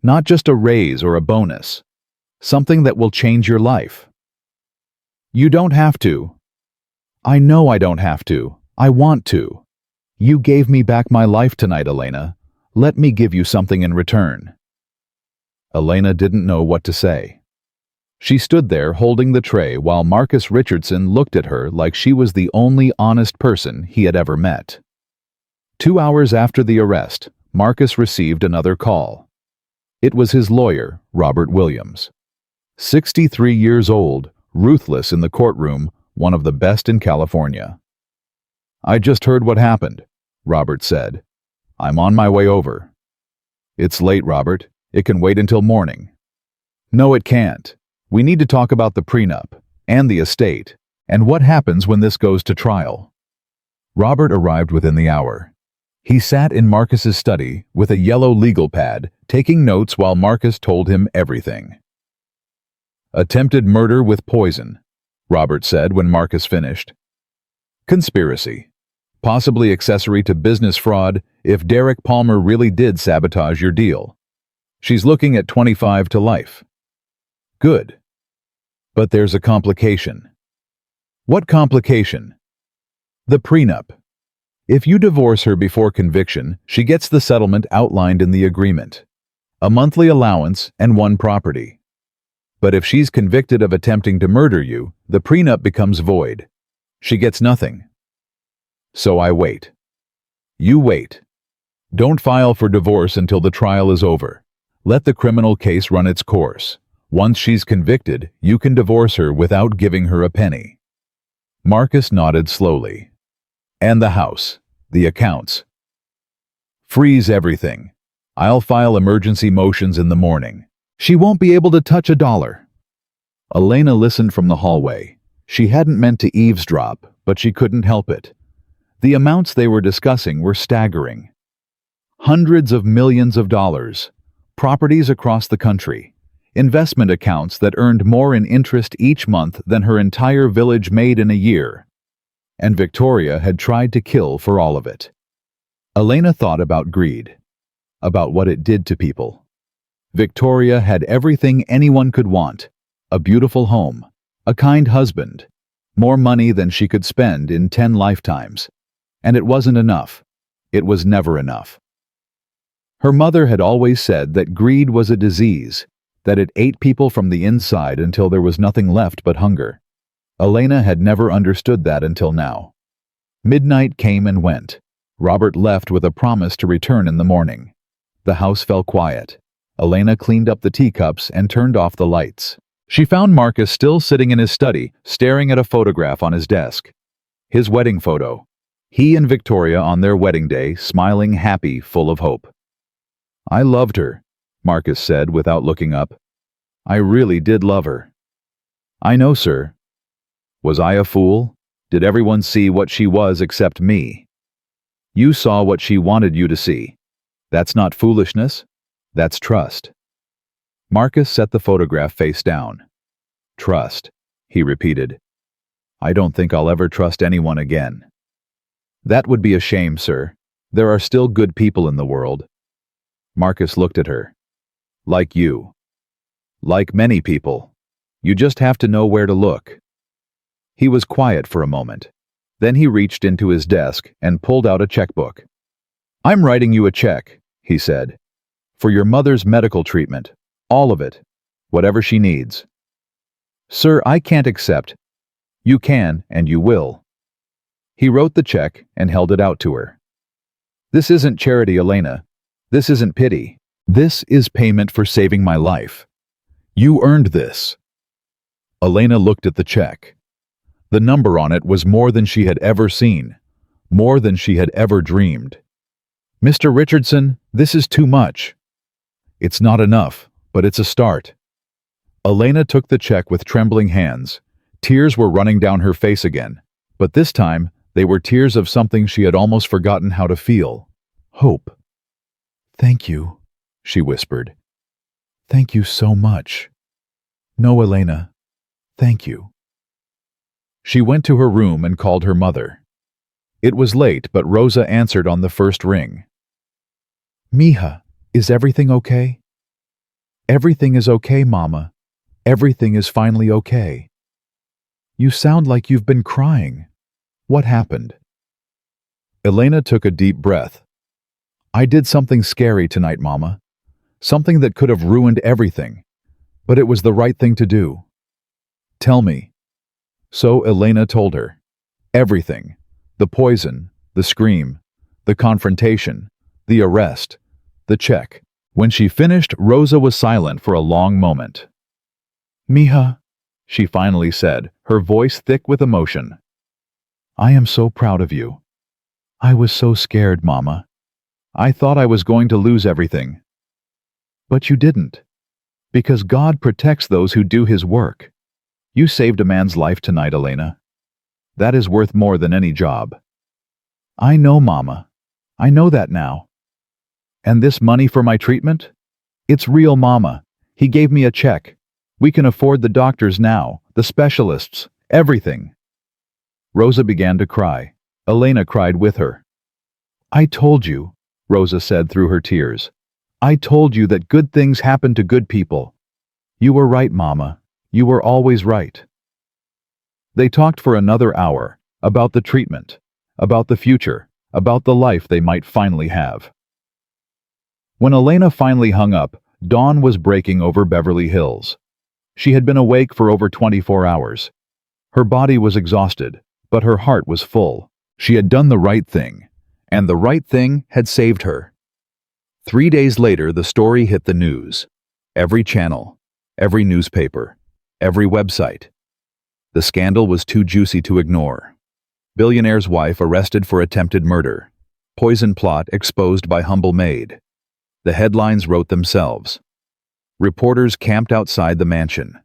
Not just a raise or a bonus. Something that will change your life. You don't have to. I know I don't have to. I want to. You gave me back my life tonight, Elena. Let me give you something in return. Elena didn't know what to say. She stood there holding the tray while Marcus Richardson looked at her like she was the only honest person he had ever met. 2 hours after the arrest, Marcus received another call. It was his lawyer, Robert Williams. 63 years old, ruthless in the courtroom, one of the best in California. I just heard what happened, Robert said. I'm on my way over. It's late, Robert. It can wait until morning. No, it can't. We need to talk about the prenup, and the estate, and what happens when this goes to trial. Robert arrived within the hour. He sat in Marcus's study with a yellow legal pad, taking notes while Marcus told him everything. Attempted murder with poison, Robert said when Marcus finished. Conspiracy. Possibly accessory to business fraud if Derek Palmer really did sabotage your deal. She's looking at 25 to life. Good. But there's a complication. What complication? The prenup. If you divorce her before conviction, she gets the settlement outlined in the agreement. A monthly allowance and one property. But if she's convicted of attempting to murder you, the prenup becomes void. She gets nothing. So I wait. You wait. Don't file for divorce until the trial is over. Let the criminal case run its course. Once she's convicted, you can divorce her without giving her a penny. Marcus nodded slowly. And the house, the accounts. Freeze everything. I'll file emergency motions in the morning. She won't be able to touch a dollar. Elena listened from the hallway. She hadn't meant to eavesdrop, but she couldn't help it. The amounts they were discussing were staggering. Hundreds of millions of dollars, properties across the country, investment accounts that earned more in interest each month than her entire village made in a year. And Victoria had tried to kill for all of it. Elena thought about greed, about what it did to people. Victoria had everything anyone could want: a beautiful home, a kind husband, more money than she could spend in 10 lifetimes. And it wasn't enough. It was never enough. Her mother had always said that greed was a disease, that it ate people from the inside until there was nothing left but hunger. Elena had never understood that until now. Midnight came and went. Robert left with a promise to return in the morning. The house fell quiet. Elena cleaned up the teacups and turned off the lights. She found Marcus still sitting in his study, staring at a photograph on his desk. His wedding photo. He and Victoria on their wedding day, smiling, happy, full of hope. I loved her, Marcus said without looking up. I really did love her. I know, sir. Was I a fool? Did everyone see what she was except me? You saw what she wanted you to see. That's not foolishness. That's trust. Marcus set the photograph face down. Trust, he repeated. I don't think I'll ever trust anyone again. That would be a shame, sir. There are still good people in the world. Marcus looked at her. Like you. Like many people. You just have to know where to look. He was quiet for a moment. Then he reached into his desk and pulled out a checkbook. I'm writing you a check, he said. For your mother's medical treatment. All of it. Whatever she needs. Sir, I can't accept. You can, and you will. He wrote the check and held it out to her. This isn't charity, Elena. This isn't pity. This is payment for saving my life. You earned this. Elena looked at the check. The number on it was more than she had ever seen, more than she had ever dreamed. Mr. Richardson, this is too much. It's not enough, but it's a start. Elena took the check with trembling hands. Tears were running down her face again, but this time they were tears of something she had almost forgotten how to feel. Hope. Thank you, she whispered. Thank you so much. No, Elena, thank you. She went to her room and called her mother. It was late, but Rosa answered on the first ring. Mija, Is everything okay? Everything is okay, Mama. Everything is finally okay. You sound like you've been crying. What happened? Elena took a deep breath. I did something scary tonight, Mama. Something that could have ruined everything. But it was the right thing to do. Tell me. So Elena told her. Everything. The poison, the scream, the confrontation, the arrest, the check. When she finished, Rosa was silent for a long moment. Mija, she finally said, her voice thick with emotion. I am so proud of you. I was so scared, Mama. I thought I was going to lose everything. But you didn't. Because God protects those who do His work. You saved a man's life tonight, Elena. That is worth more than any job. I know, Mama. I know that now. And this money for my treatment? It's real, Mama. He gave me a check. We can afford the doctors now, the specialists, everything. Rosa began to cry. Elena cried with her. I told you, Rosa said through her tears. I told you that good things happen to good people. You were right, Mama. You were always right. They talked for another hour, about the treatment, about the future, about the life they might finally have. When Elena finally hung up, dawn was breaking over Beverly Hills. She had been awake for over 24 hours. Her body was exhausted, but her heart was full. She had done the right thing, and the right thing had saved her. 3 days later, the story hit the news. Every channel, every newspaper, every website. The scandal was too juicy to ignore. Billionaire's wife arrested for attempted murder. Poison plot exposed by humble Maid. The headlines wrote themselves. Reporters camped outside the mansion.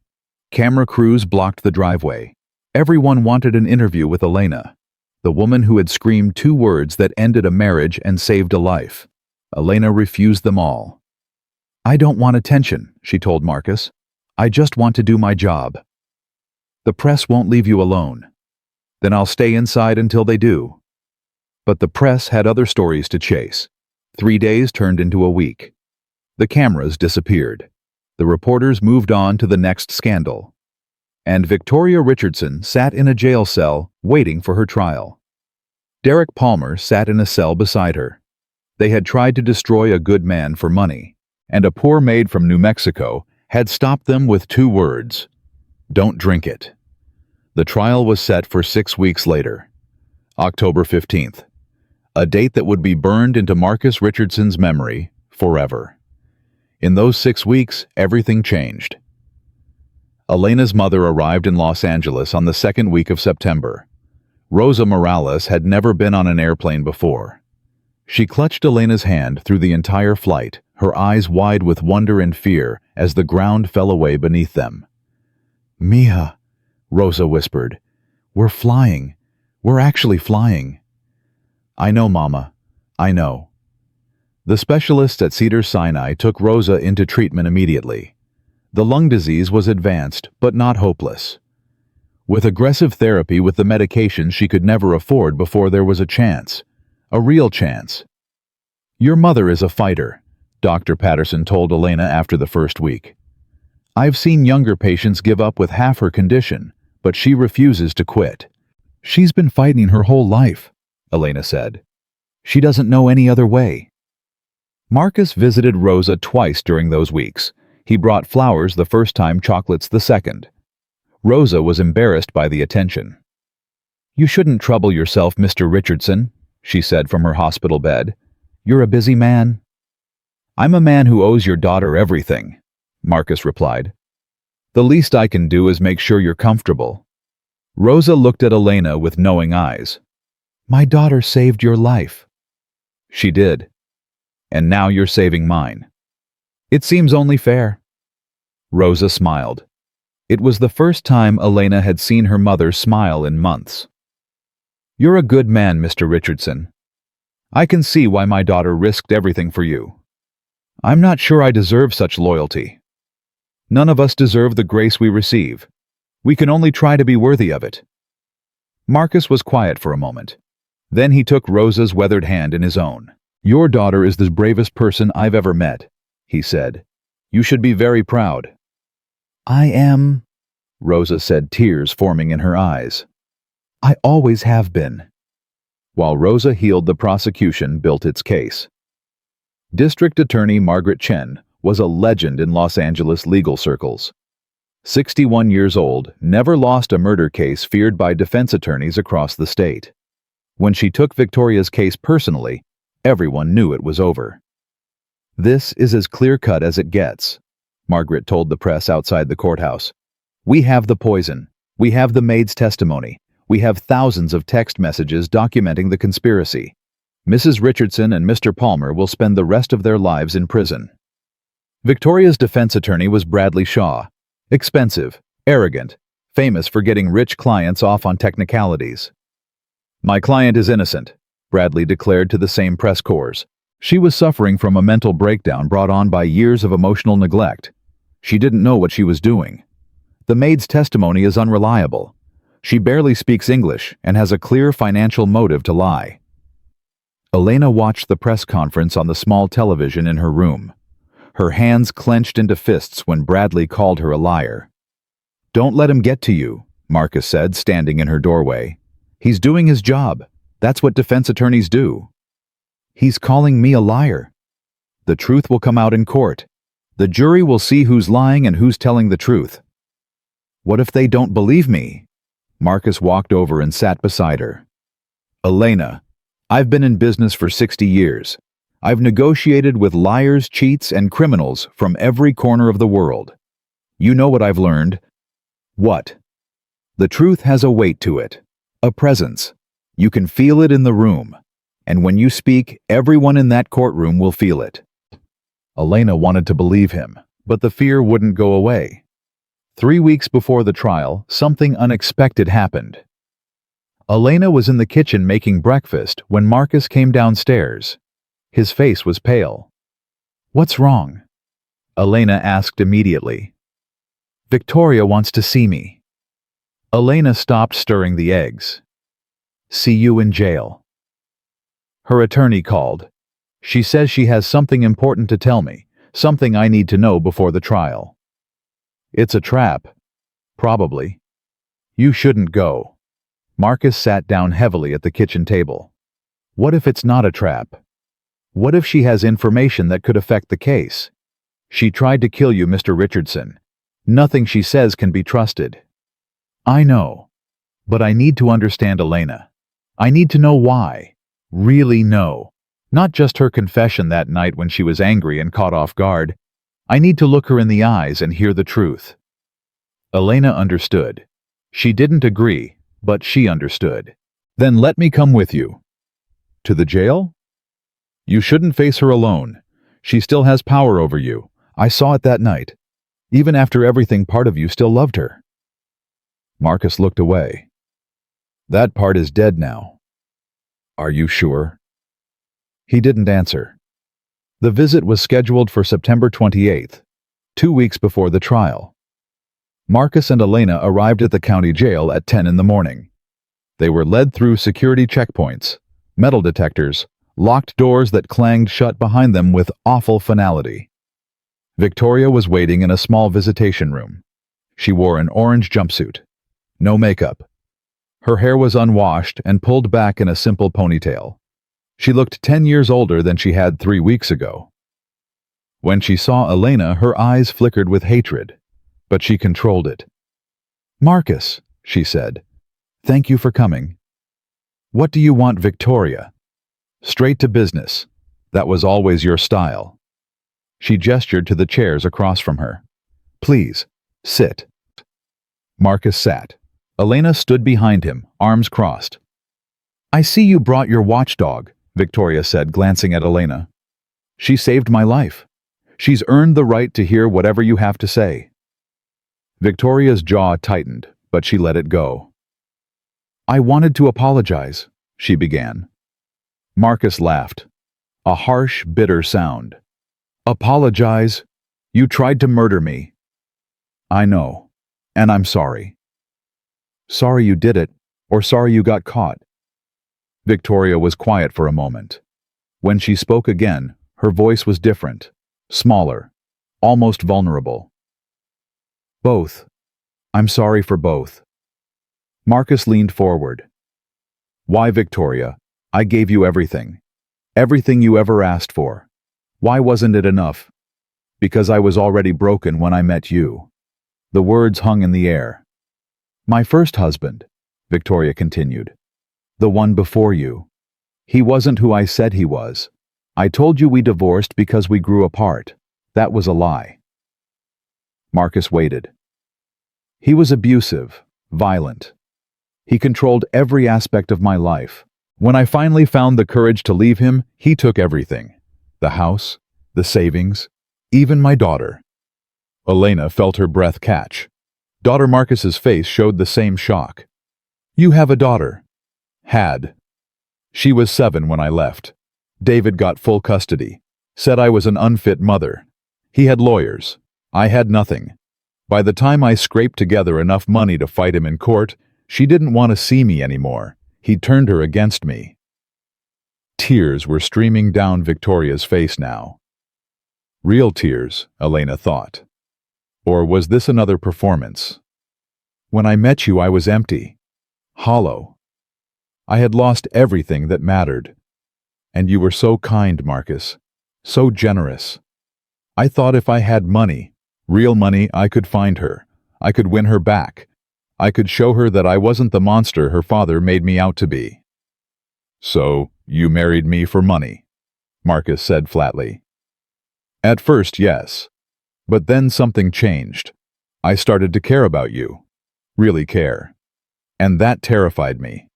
Camera crews blocked the driveway. Everyone wanted an interview with Elena, the woman who had screamed 2 words that ended a marriage and saved a life. Elena refused them all. I don't want attention, she told Marcus. I just want to do my job. The press won't leave you alone. Then I'll stay inside until they do. But the press had other stories to chase. 3 days turned into a week. The cameras disappeared. The reporters moved on to the next scandal. And Victoria Richardson sat in a jail cell waiting for her trial. Derek Palmer sat in a cell beside her. They had tried to destroy a good man for money, and a poor maid from New Mexico had stopped them with 2 words. Don't drink it. The trial was set for 6 weeks later, October 15th, a date that would be burned into Marcus Richardson's memory forever. In those 6 weeks, everything changed. Elena's mother arrived in Los Angeles on the 2nd week of September. Rosa Morales had never been on an airplane before. She clutched Elena's hand through the entire flight, her eyes wide with wonder and fear as the ground fell away beneath them. Mija, Rosa whispered. We're flying. We're actually flying. I know, Mama. I know. The specialists at Cedars-Sinai took Rosa into treatment immediately. The lung disease was advanced, but not hopeless. With aggressive therapy with the medications she could never afford before there was a chance. A real chance. Your mother is a fighter, Dr. Patterson told Elena after the first week. I've seen younger patients give up with half her condition, but she refuses to quit. She's been fighting her whole life, Elena said. She doesn't know any other way. Marcus visited Rosa twice during those weeks. He brought flowers the first time, chocolates the second. Rosa was embarrassed by the attention. You shouldn't trouble yourself, Mr. Richardson, she said from her hospital bed. You're a busy man. I'm a man who owes your daughter everything, Marcus replied. The least I can do is make sure you're comfortable. Rosa looked at Elena with knowing eyes. My daughter saved your life. She did. And now you're saving mine. It seems only fair. Rosa smiled. It was the first time Elena had seen her mother smile in months. You're a good man, Mr. Richardson. I can see why my daughter risked everything for you. I'm not sure I deserve such loyalty. None of us deserve the grace we receive. We can only try to be worthy of it. Marcus was quiet for a moment. Then he took Rosa's weathered hand in his own. "Your daughter is the bravest person I've ever met," he said. "You should be very proud." "I am," Rosa said, tears forming in her eyes. "I always have been." While Rosa healed, the prosecution built its case. District Attorney Margaret Chen was a legend in Los Angeles legal circles. 61 years old, never lost a murder case feared by defense attorneys across the state. When she took Victoria's case personally, everyone knew it was over. "This is as clear-cut as it gets," Margaret told the press outside the courthouse. "We have the poison. We have the maid's testimony. We have thousands of text messages documenting the conspiracy. Mrs. Richardson and Mr. Palmer will spend the rest of their lives in prison." Victoria's defense attorney was Bradley Shaw. Expensive, arrogant, famous for getting rich clients off on technicalities. "My client is innocent," Bradley declared to the same press corps. "She was suffering from a mental breakdown brought on by years of emotional neglect. She didn't know what she was doing. The maid's testimony is unreliable. She barely speaks English and has a clear financial motive to lie." Elena watched the press conference on the small television in her room. Her hands clenched into fists when Bradley called her a liar. "Don't let him get to you," Marcus said, standing in her doorway. "He's doing his job. That's what defense attorneys do." "He's calling me a liar." "The truth will come out in court. The jury will see who's lying and who's telling the truth." "What if they don't believe me?" Marcus walked over and sat beside her. "Elena, I've been in business for 60 years. I've negotiated with liars, cheats, and criminals from every corner of the world. You know what I've learned?" "What?" "The truth has a weight to it, a presence. You can feel it in the room. And when you speak, everyone in that courtroom will feel it." Elena wanted to believe him, but the fear wouldn't go away. 3 weeks before the trial, something unexpected happened. Elena was in the kitchen making breakfast when Marcus came downstairs. His face was pale. "What's wrong?" Elena asked immediately. "Victoria wants to see me." Elena stopped stirring the eggs. "See you in jail." Her attorney called. "She says she has something important to tell me, something I need to know before the trial." "It's a trap." "Probably." "You shouldn't go." Marcus sat down heavily at the kitchen table. "What if it's not a trap? What if she has information that could affect the case? She tried to kill you, Mr. Richardson. Nothing she says can be trusted." "I know. But I need to understand Elena. I need to know why. Really know. Not just her confession that night when she was angry and caught off guard. I need to look her in the eyes and hear the truth." Elena understood. She didn't agree, but she understood. "Then let me come with you." "To the jail?" "You shouldn't face her alone. She still has power over you. I saw it that night. Even after everything, part of you still loved her." Marcus looked away. "That part is dead now." "Are you sure?" He didn't answer. The visit was scheduled for September 28th, 2 weeks before the trial. Marcus and Elena arrived at the county jail at 10 in the morning. They were led through security checkpoints, metal detectors, locked doors that clanged shut behind them with awful finality. Victoria was waiting in a small visitation room. She wore an orange jumpsuit. No makeup. Her hair was unwashed and pulled back in a simple ponytail. She looked 10 years older than she had 3 weeks ago. When she saw Elena, her eyes flickered with hatred, but she controlled it. "Marcus," she said, "thank you for coming." "What do you want, Victoria?" "Straight to business. That was always your style." She gestured to the chairs across from her. "Please, sit." Marcus sat. Elena stood behind him, arms crossed. "I see you brought your watchdog," Victoria said, glancing at Elena. "She saved my life. She's earned the right to hear whatever you have to say." Victoria's jaw tightened, but she let it go. "I wanted to apologize," she began. Marcus laughed. A harsh, bitter sound. "Apologize? You tried to murder me." "I know, and I'm sorry." "Sorry you did it, or sorry you got caught?" Victoria was quiet for a moment. When she spoke again, her voice was different, smaller, almost vulnerable. Both. I'm sorry for both. Marcus leaned forward. Why, Victoria? I gave you everything. Everything you ever asked for. Why wasn't it enough? Because I was already broken when I met you. The words hung in the air. My first husband, Victoria continued. The one before you. He wasn't who I said he was. I told you we divorced because we grew apart. That was a lie. Marcus waited. He was abusive, violent. He controlled every aspect of my life. When I finally found the courage to leave him, he took everything. The house, the savings, even my daughter. Elena felt her breath catch. Daughter Marcus's face showed the same shock. You have a daughter. Had. She was 7 when I left. David got full custody. Said I was an unfit mother. He had lawyers. I had nothing. By the time I scraped together enough money to fight him in court, she didn't want to see me anymore. He turned her against me. Tears were streaming down Victoria's face now. Real tears, Elena thought. Or was this another performance? When I met you, I was empty, hollow. I had lost everything that mattered. And you were so kind, Marcus, so generous. I thought if I had money, real money, I could find her. I could win her back. I could show her that I wasn't the monster her father made me out to be. So, you married me for money, Marcus said flatly. At first, yes. But then something changed. I started to care about you. Really care. And that terrified me.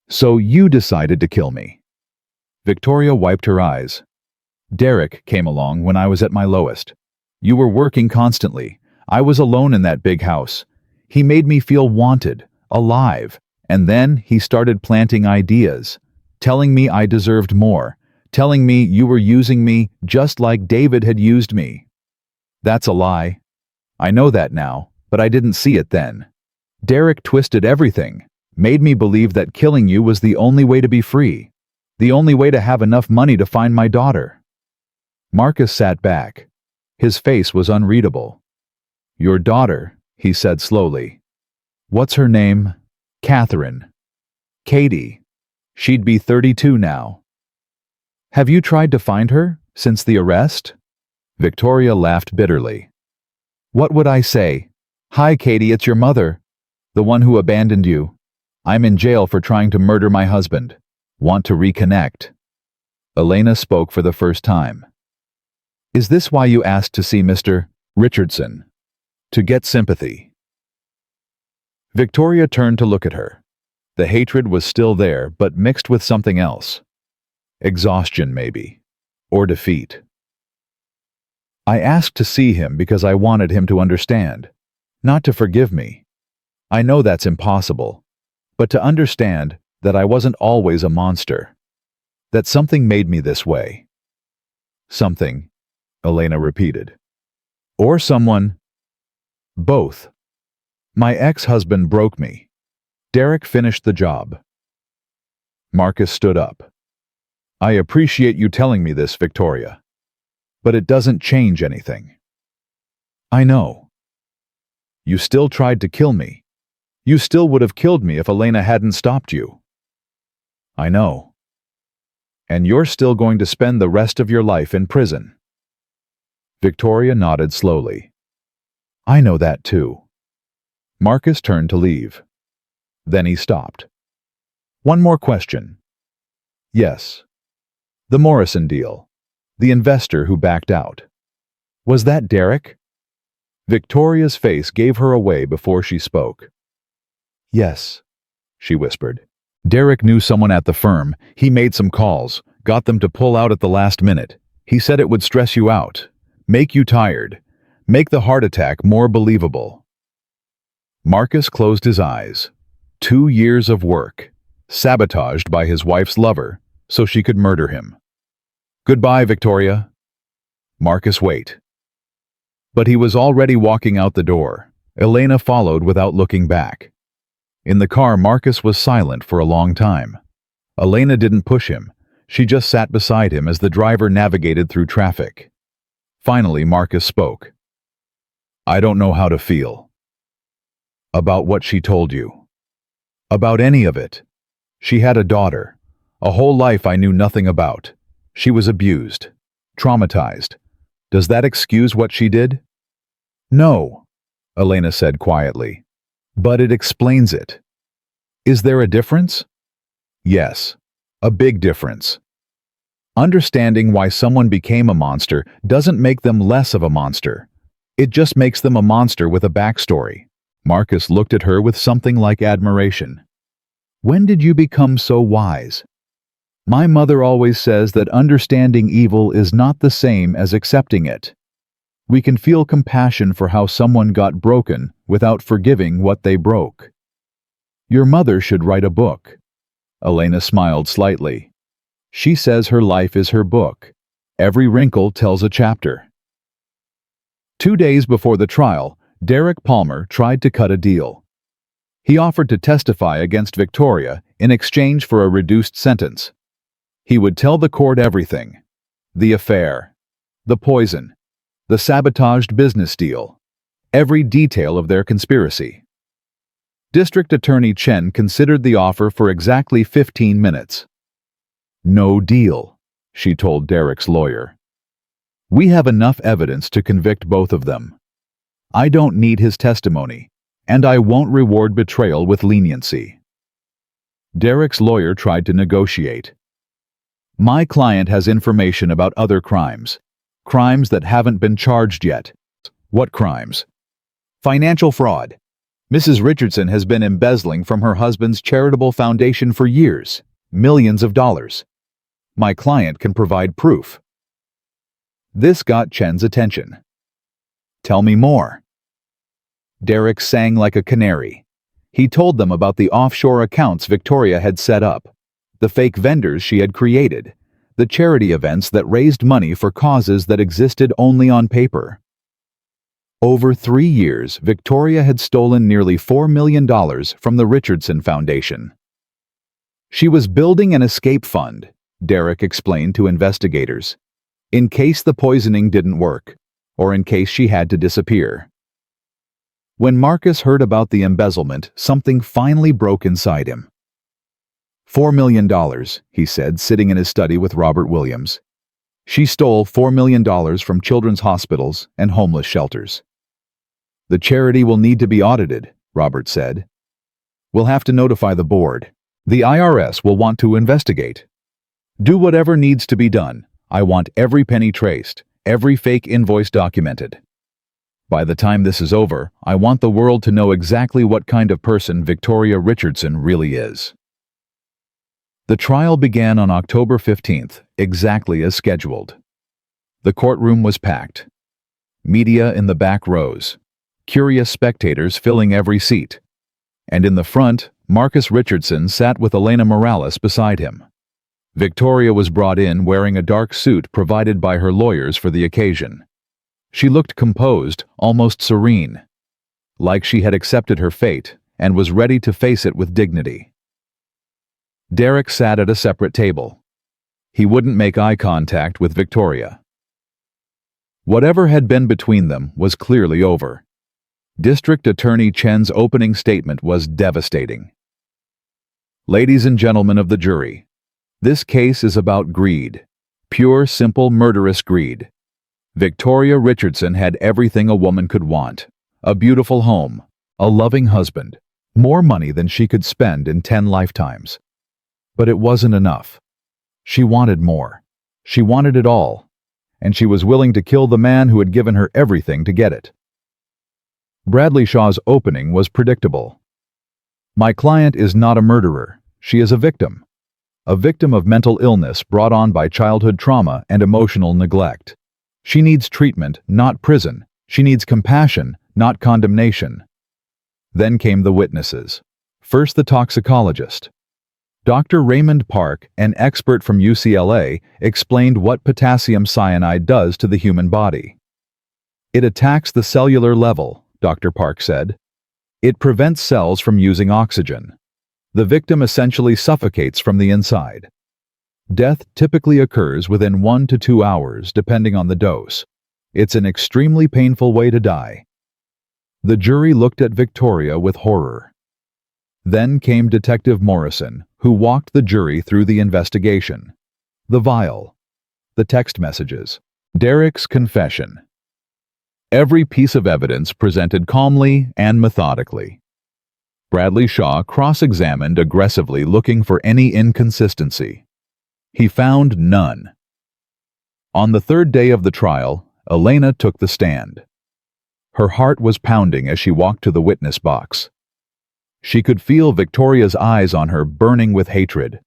So you decided to kill me. Victoria wiped her eyes. Derek came along when I was at my lowest. You were working constantly. I was alone in that big house. He made me feel wanted, alive, and then he started planting ideas, telling me I deserved more, telling me you were using me just like David had used me. That's a lie. I know that now, but I didn't see it then. Derek twisted everything, made me believe that killing you was the only way to be free, the only way to have enough money to find my daughter. Marcus sat back. His face was unreadable. Your daughter, he said slowly. What's her name? Catherine. Katie. She'd be 32 now. Have you tried to find her since the arrest? Victoria laughed bitterly. What would I say? Hi, Katie, it's your mother. The one who abandoned you. I'm in jail for trying to murder my husband. Want to reconnect. Elena spoke for the first time. Is this why you asked to see Mr. Richardson? To get sympathy. Victoria turned to look at her. The hatred was still there, but mixed with something else. Exhaustion, maybe. Or defeat. I asked to see him because I wanted him to understand, not to forgive me. I know that's impossible, but to understand that I wasn't always a monster. That something made me this way. Something, Elena repeated. Or someone. Both. My ex-husband broke me. Derek finished the job. Marcus stood up. I appreciate you telling me this, Victoria. But it doesn't change anything. I know. You still tried to kill me. You still would have killed me if Elena hadn't stopped you. I know. And you're still going to spend the rest of your life in prison. Victoria nodded slowly. I know that too. Marcus turned to leave. Then he stopped. One more question. Yes. The Morrison deal. The investor who backed out. Was that Derek? Victoria's face gave her away before she spoke. Yes, she whispered. Derek knew someone at the firm. He made some calls, got them to pull out at the last minute. He said it would stress you out, make you tired, make the heart attack more believable. Marcus closed his eyes. 2 years of work, sabotaged by his wife's lover, so she could murder him. Goodbye, Victoria. Marcus, wait. But he was already walking out the door. Elena followed without looking back. In the car, Marcus was silent for a long time. Elena didn't push him. She just sat beside him as the driver navigated through traffic. Finally, Marcus spoke. "I don't know how to feel." "About what she told you?" "About any of it. She had a daughter. A whole life I knew nothing about. She was abused. Traumatized. Does that excuse what she did?" "No," Elena said quietly. "But it explains it." "Is there a difference?" "Yes. A big difference. Understanding why someone became a monster doesn't make them less of a monster. It just makes them a monster with a backstory." Marcus looked at her with something like admiration. "When did you become so wise?" "My mother always says that understanding evil is not the same as accepting it. We can feel compassion for how someone got broken without forgiving what they broke." "Your mother should write a book." Elena smiled slightly. "She says her life is her book. Every wrinkle tells a chapter." 2 days before the trial, Derek Palmer tried to cut a deal. He offered to testify against Victoria in exchange for a reduced sentence. He would tell the court everything: the affair, the poison, the sabotaged business deal, every detail of their conspiracy. District Attorney Chen considered the offer for exactly 15 minutes. "No deal," she told Derek's lawyer. "We have enough evidence to convict both of them. I don't need his testimony, and I won't reward betrayal with leniency." Derek's lawyer tried to negotiate. "My client has information about other crimes. Crimes that haven't been charged yet." "What crimes?" "Financial fraud. Mrs. Richardson has been embezzling from her husband's charitable foundation for years, millions of dollars. My client can provide proof." This got Chen's attention. "Tell me more." Derek sang like a canary. He told them about the offshore accounts Victoria had set up, the fake vendors she had created, the charity events that raised money for causes that existed only on paper. Over 3 years, Victoria had stolen nearly $4 million from the Richardson Foundation. She was building an escape fund, Derek explained to investigators, in case the poisoning didn't work, or in case she had to disappear. When Marcus heard about the embezzlement, something finally broke inside him. $4 million, he said, sitting in his study with Robert Williams. She stole $4 million from children's hospitals and homeless shelters. "The charity will need to be audited," Robert said. "We'll have to notify the board. The IRS will want to investigate. Do whatever needs to be done. I want every penny traced, every fake invoice documented. By the time this is over, I want the world to know exactly what kind of person Victoria Richardson really is." The trial began on October 15th, exactly as scheduled. The courtroom was packed. Media in the back rows, curious spectators filling every seat. And in the front, Marcus Richardson sat with Elena Morales beside him. Victoria was brought in wearing a dark suit provided by her lawyers for the occasion. She looked composed, almost serene, like she had accepted her fate and was ready to face it with dignity. Derek sat at a separate table. He wouldn't make eye contact with Victoria. Whatever had been between them was clearly over. District Attorney Chen's opening statement was devastating. "Ladies and gentlemen of the jury, this case is about greed. Pure, simple, murderous greed. Victoria Richardson had everything a woman could want: a beautiful home, a loving husband, more money than she could spend in 10 lifetimes. But it wasn't enough. She wanted more. She wanted it all. And she was willing to kill the man who had given her everything to get it." Bradley Shaw's opening was predictable. "My client is not a murderer. She is a victim. A victim of mental illness brought on by childhood trauma and emotional neglect. She needs treatment, not prison. She needs compassion, not condemnation." Then came the witnesses. First, the toxicologist. Dr. Raymond Park, an expert from UCLA, explained what potassium cyanide does to the human body. "It attacks the cellular level," Dr. Park said. "It prevents cells from using oxygen. The victim essentially suffocates from the inside." Death typically occurs within 1 to 2 hours, depending on the dose. It's an extremely painful way to die. The jury looked at Victoria with horror. Then came Detective Morrison, who walked the jury through the investigation. The vial. The text messages. Derek's confession. Every piece of evidence presented calmly and methodically. Bradley Shaw cross-examined aggressively, looking for any inconsistency. He found none. On the third day of the trial, Elena took the stand. Her heart was pounding as she walked to the witness box. She could feel Victoria's eyes on her, burning with hatred.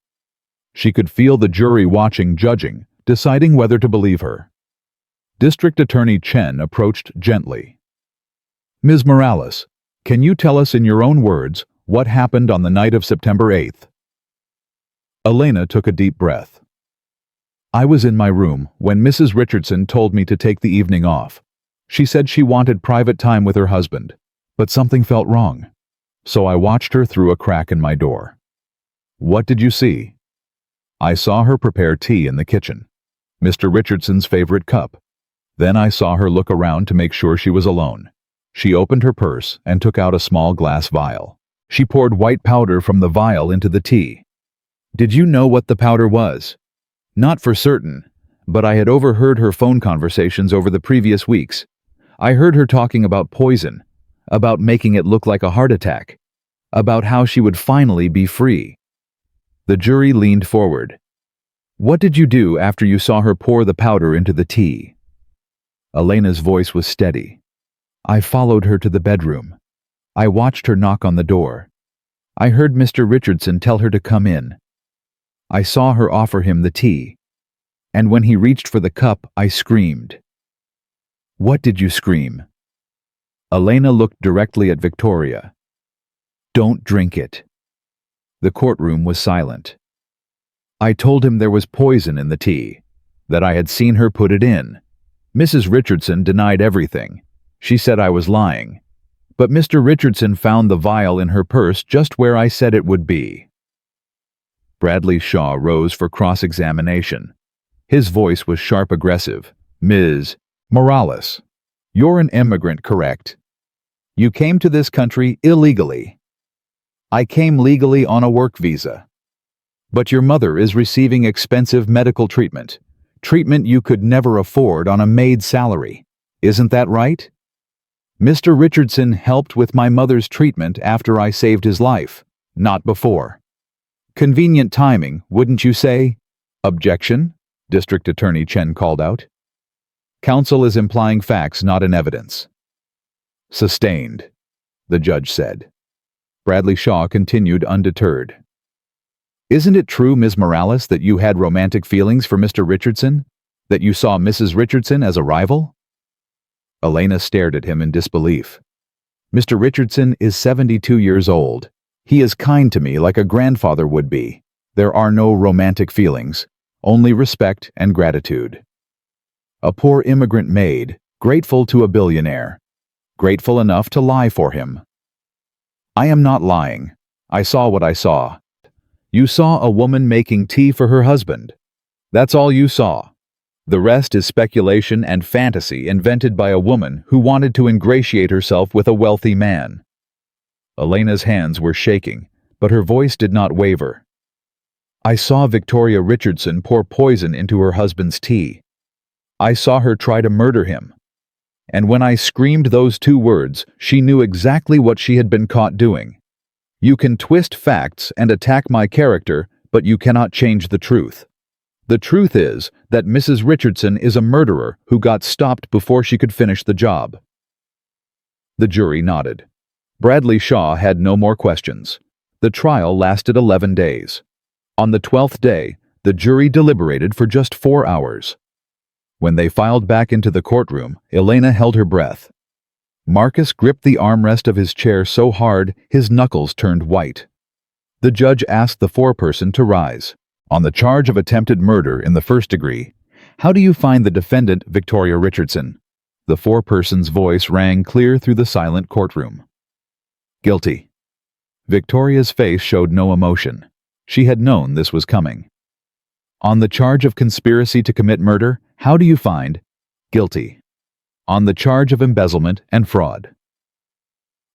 She could feel the jury watching, judging, deciding whether to believe her. District Attorney Chen approached gently. "Ms. Morales, can you tell us in your own words what happened on the night of September 8th? Elena took a deep breath. "I was in my room when Mrs. Richardson told me to take the evening off. She said she wanted private time with her husband, but something felt wrong. So I watched her through a crack in my door." "What did you see?" "I saw her prepare tea in the kitchen, Mr. Richardson's favorite cup. Then I saw her look around to make sure she was alone. She opened her purse and took out a small glass vial. She poured white powder from the vial into the tea." "Did you know what the powder was?" "Not for certain, but I had overheard her phone conversations over the previous weeks. I heard her talking about poison, about making it look like a heart attack, about how she would finally be free." The jury leaned forward. "What did you do after you saw her pour the powder into the tea?" Elena's voice was steady. "I followed her to the bedroom. I watched her knock on the door. I heard Mr. Richardson tell her to come in. I saw her offer him the tea. And when he reached for the cup, I screamed." "What did you scream?" Elena looked directly at Victoria. "Don't drink it." The courtroom was silent. "I told him there was poison in the tea, that I had seen her put it in. Mrs. Richardson denied everything. She said I was lying. But Mr. Richardson found the vial in her purse just where I said it would be." Bradley Shaw rose for cross-examination. His voice was sharp, aggressive. "Ms. Morales, you're an immigrant, correct? You came to this country illegally. I came legally on a work visa. But your mother is receiving expensive medical treatment you could never afford on a maid salary. Isn't that right? Mr. Richardson helped with my mother's treatment after I saved his life, not before. Convenient timing, wouldn't you say?" "Objection," District Attorney Chen called out. "Counsel is implying facts, not in evidence." "Sustained," the judge said. Bradley Shaw continued undeterred. "Isn't it true, Ms. Morales, that you had romantic feelings for Mr. Richardson? That you saw Mrs. Richardson as a rival?" Elena stared at him in disbelief. "Mr. Richardson is 72 years old. He is kind to me like a grandfather would be. There are no romantic feelings, only respect and gratitude. A poor immigrant maid, grateful to a billionaire, grateful enough to lie for him." "I am not lying. I saw what I saw. You saw a woman making tea for her husband. That's all you saw. The rest is speculation and fantasy invented by a woman who wanted to ingratiate herself with a wealthy man." Elena's hands were shaking, but her voice did not waver. "I saw Victoria Richardson pour poison into her husband's tea. I saw her try to murder him. And when I screamed those 2 words, she knew exactly what she had been caught doing. You can twist facts and attack my character, but you cannot change the truth. The truth is that Mrs. Richardson is a murderer who got stopped before she could finish the job." The jury nodded. Bradley Shaw had no more questions. The trial lasted 11 days. On the 12th day, the jury deliberated for just 4 hours. When they filed back into the courtroom, Elena held her breath. Marcus gripped the armrest of his chair so hard his knuckles turned white. The judge asked the foreperson to rise. "On the charge of attempted murder in the first degree, how do you find the defendant, Victoria Richardson?" The foreperson's voice rang clear through the silent courtroom. "Guilty." Victoria's face showed no emotion. She had known this was coming. On the charge of conspiracy to commit murder, how do you find guilty? On the charge of embezzlement and fraud,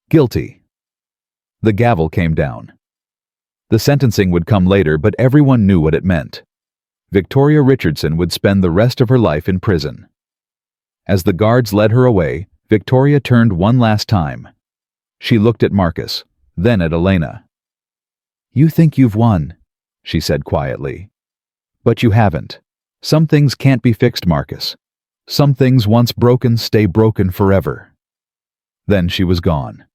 guilty. The gavel came down. The sentencing would come later, but everyone knew what it meant. Victoria Richardson would spend the rest of her life in prison. As the guards led her away, Victoria turned one last time. She looked at Marcus, then at Elena. "You think you've won," she said quietly. "But you haven't. Some things can't be fixed, Marcus. Some things once broken stay broken forever." Then she was gone.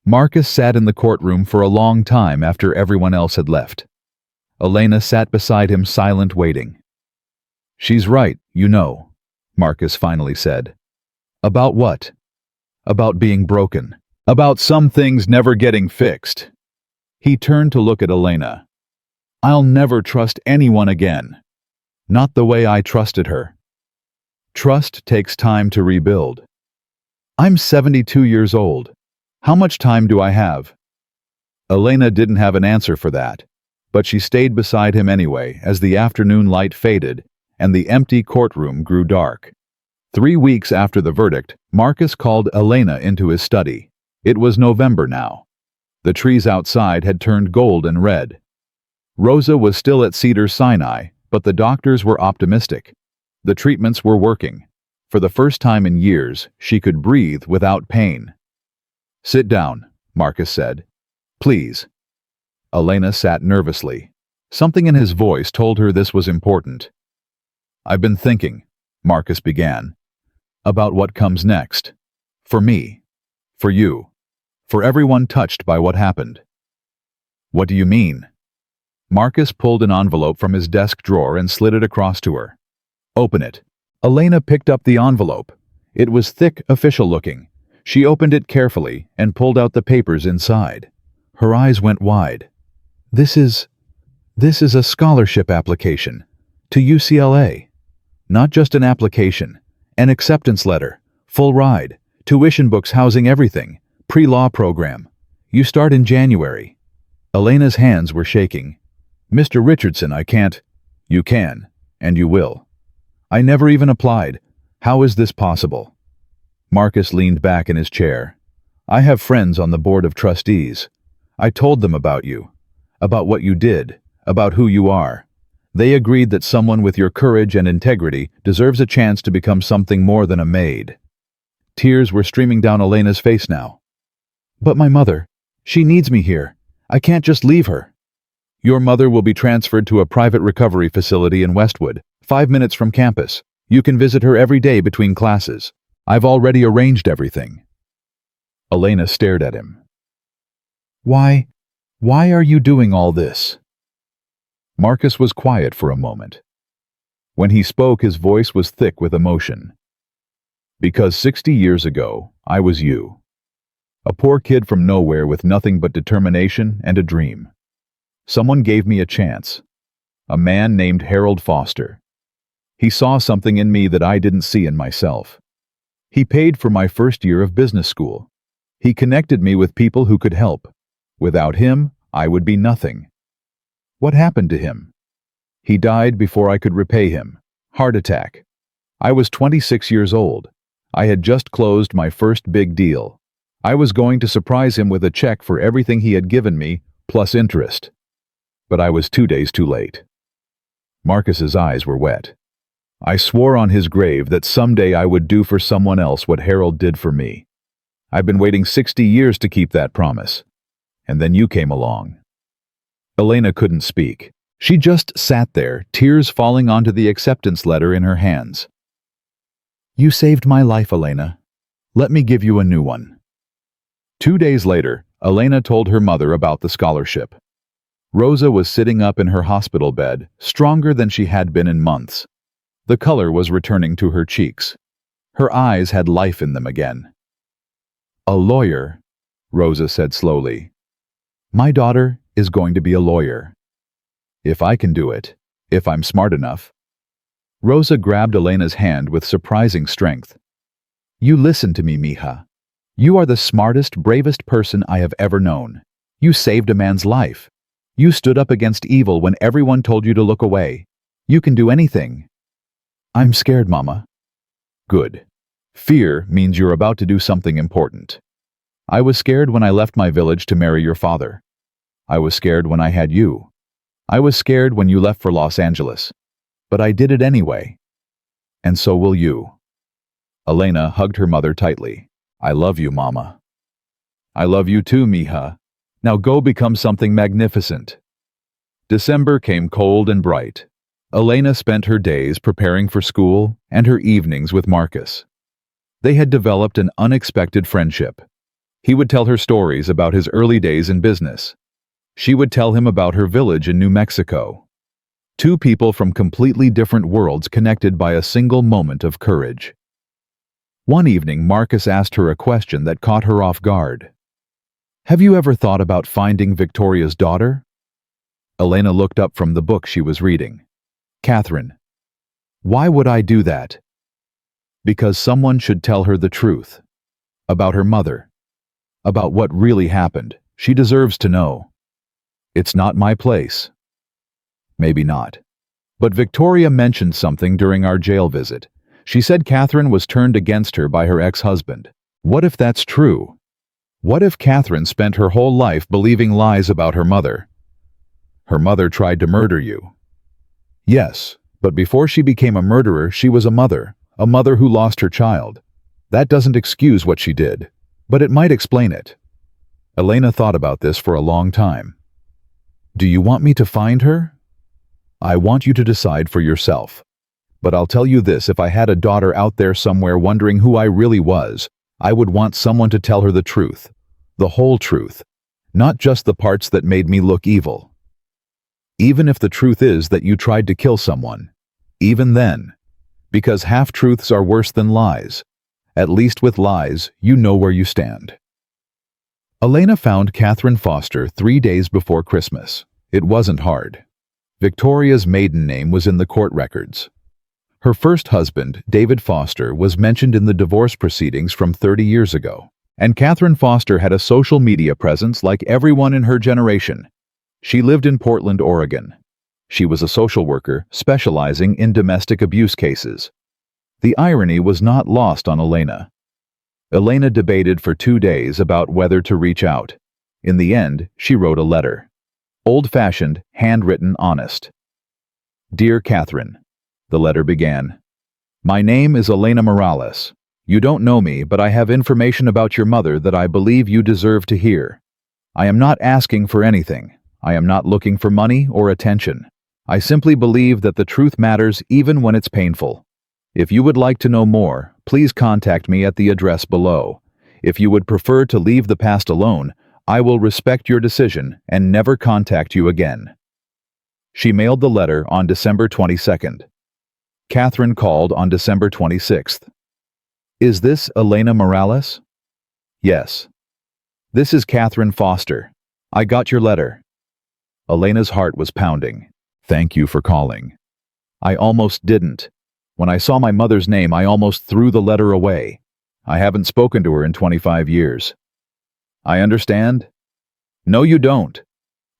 Marcus sat in the courtroom for a long time after everyone else had left. Elena sat beside him, silent, waiting. "She's right, you know," Marcus finally said. "About what?" "About being broken. About some things never getting fixed." He turned to look at Elena. "I'll never trust anyone again. Not the way I trusted her. Trust takes time to rebuild. I'm 72 years old. How much time do I have?" Elena didn't have an answer for that, but she stayed beside him anyway as the afternoon light faded and the empty courtroom grew dark. 3 weeks after the verdict, Marcus called Elena into his study. It was November now. The trees outside had turned gold and red. Rosa was still at Cedars-Sinai, but the doctors were optimistic. The treatments were working. For the first time in years, she could breathe without pain. "Sit down," Marcus said. "Please." Elena sat nervously. Something in his voice told her this was important. "I've been thinking," Marcus began, "about what comes next. For me. For you. For everyone touched by what happened." "What do you mean?" Marcus pulled an envelope from his desk drawer and slid it across to her. "Open it." Elena picked up the envelope. It was thick, official-looking. She opened it carefully and pulled out the papers inside. Her eyes went wide. This is a scholarship application. To UCLA. Not just an application. An acceptance letter. Full ride. Tuition books housing everything. Pre-law program. You start in January." Elena's hands were shaking. "Mr. Richardson, I can't." "You can, and you will. I never even applied. How is this possible?" Marcus leaned back in his chair. "I have friends on the board of trustees. I told them about you, about what you did, about who you are. They agreed that someone with your courage and integrity deserves a chance to become something more than a maid." Tears were streaming down Elena's face now. "But my mother, she needs me here. I can't just leave her." "Your mother will be transferred to a private recovery facility in Westwood, 5 minutes from campus. You can visit her every day between classes. I've already arranged everything." Elena stared at him. Why are you doing all this?" Marcus was quiet for a moment. When he spoke, his voice was thick with emotion. "Because 60 years ago, I was you. A poor kid from nowhere with nothing but determination and a dream. Someone gave me a chance. A man named Harold Foster. He saw something in me that I didn't see in myself. He paid for my first year of business school. He connected me with people who could help. Without him, I would be nothing. What happened to him? He died before I could repay him. Heart attack. I was 26 years old. I had just closed my first big deal. I was going to surprise him with a check for everything he had given me, plus interest. But I was 2 days too late." Marcus's eyes were wet. "I swore on his grave that someday I would do for someone else what Harold did for me. I've been waiting 60 years to keep that promise. And then you came along." Elena couldn't speak. She just sat there, tears falling onto the acceptance letter in her hands. "You saved my life, Elena. Let me give you a new one." 2 days later, Elena told her mother about the scholarship. Rosa was sitting up in her hospital bed, stronger than she had been in months. The color was returning to her cheeks. Her eyes had life in them again. "A lawyer," Rosa said slowly. "My daughter is going to be a lawyer. If I can do it, if I'm smart enough." Rosa grabbed Elena's hand with surprising strength. "You listen to me, mija. You are the smartest, bravest person I have ever known. You saved a man's life. You stood up against evil when everyone told you to look away. You can do anything." "I'm scared, Mama." "Good. Fear means you're about to do something important. I was scared when I left my village to marry your father. I was scared when I had you. I was scared when you left for Los Angeles. But I did it anyway. And so will you." Elena hugged her mother tightly. "I love you, Mama." "I love you too, Mija. Now go become something magnificent." December came cold and bright. Elena spent her days preparing for school and her evenings with Marcus. They had developed an unexpected friendship. He would tell her stories about his early days in business. She would tell him about her village in New Mexico. Two people from completely different worlds connected by a single moment of courage. One evening, Marcus asked her a question that caught her off guard. "Have you ever thought about finding Victoria's daughter?" Elena looked up from the book she was reading. "Catherine, why would I do that?" "Because someone should tell her the truth. About her mother. About what really happened. She deserves to know. It's not my place." "Maybe not. But Victoria mentioned something during our jail visit. She said Catherine was turned against her by her ex-husband. What if that's true? What if Catherine spent her whole life believing lies about her mother?" "Her mother tried to murder you." "Yes, but before she became a murderer, she was a mother who lost her child. That doesn't excuse what she did, but it might explain it." Elena thought about this for a long time. "Do you want me to find her?" "I want you to decide for yourself. But I'll tell you this, if I had a daughter out there somewhere wondering who I really was, I would want someone to tell her the truth. The whole truth. Not just the parts that made me look evil. Even if the truth is that you tried to kill someone. Even then. Because half-truths are worse than lies. At least with lies, you know where you stand." Elena found Catherine Foster 3 days before Christmas. It wasn't hard. Victoria's maiden name was in the court records. Her first husband, David Foster, was mentioned in the divorce proceedings from 30 years ago. And Catherine Foster had a social media presence like everyone in her generation. She lived in Portland, Oregon. She was a social worker specializing in domestic abuse cases. The irony was not lost on Elena. Elena debated for 2 days about whether to reach out. In the end, she wrote a letter. Old-fashioned, handwritten, honest. "Dear Catherine," the letter began. "My name is Elena Morales. You don't know me, but I have information about your mother that I believe you deserve to hear. I am not asking for anything. I am not looking for money or attention. I simply believe that the truth matters even when it's painful. If you would like to know more, please contact me at the address below. If you would prefer to leave the past alone, I will respect your decision and never contact you again." She mailed the letter on December 22nd. Catherine called on December 26th. "Is this Elena Morales?" "Yes." "This is Catherine Foster. I got your letter." Elena's heart was pounding. "Thank you for calling. I almost didn't. When I saw my mother's name, I almost threw the letter away. I haven't spoken to her in 25 years. I understand?" "No, you don't.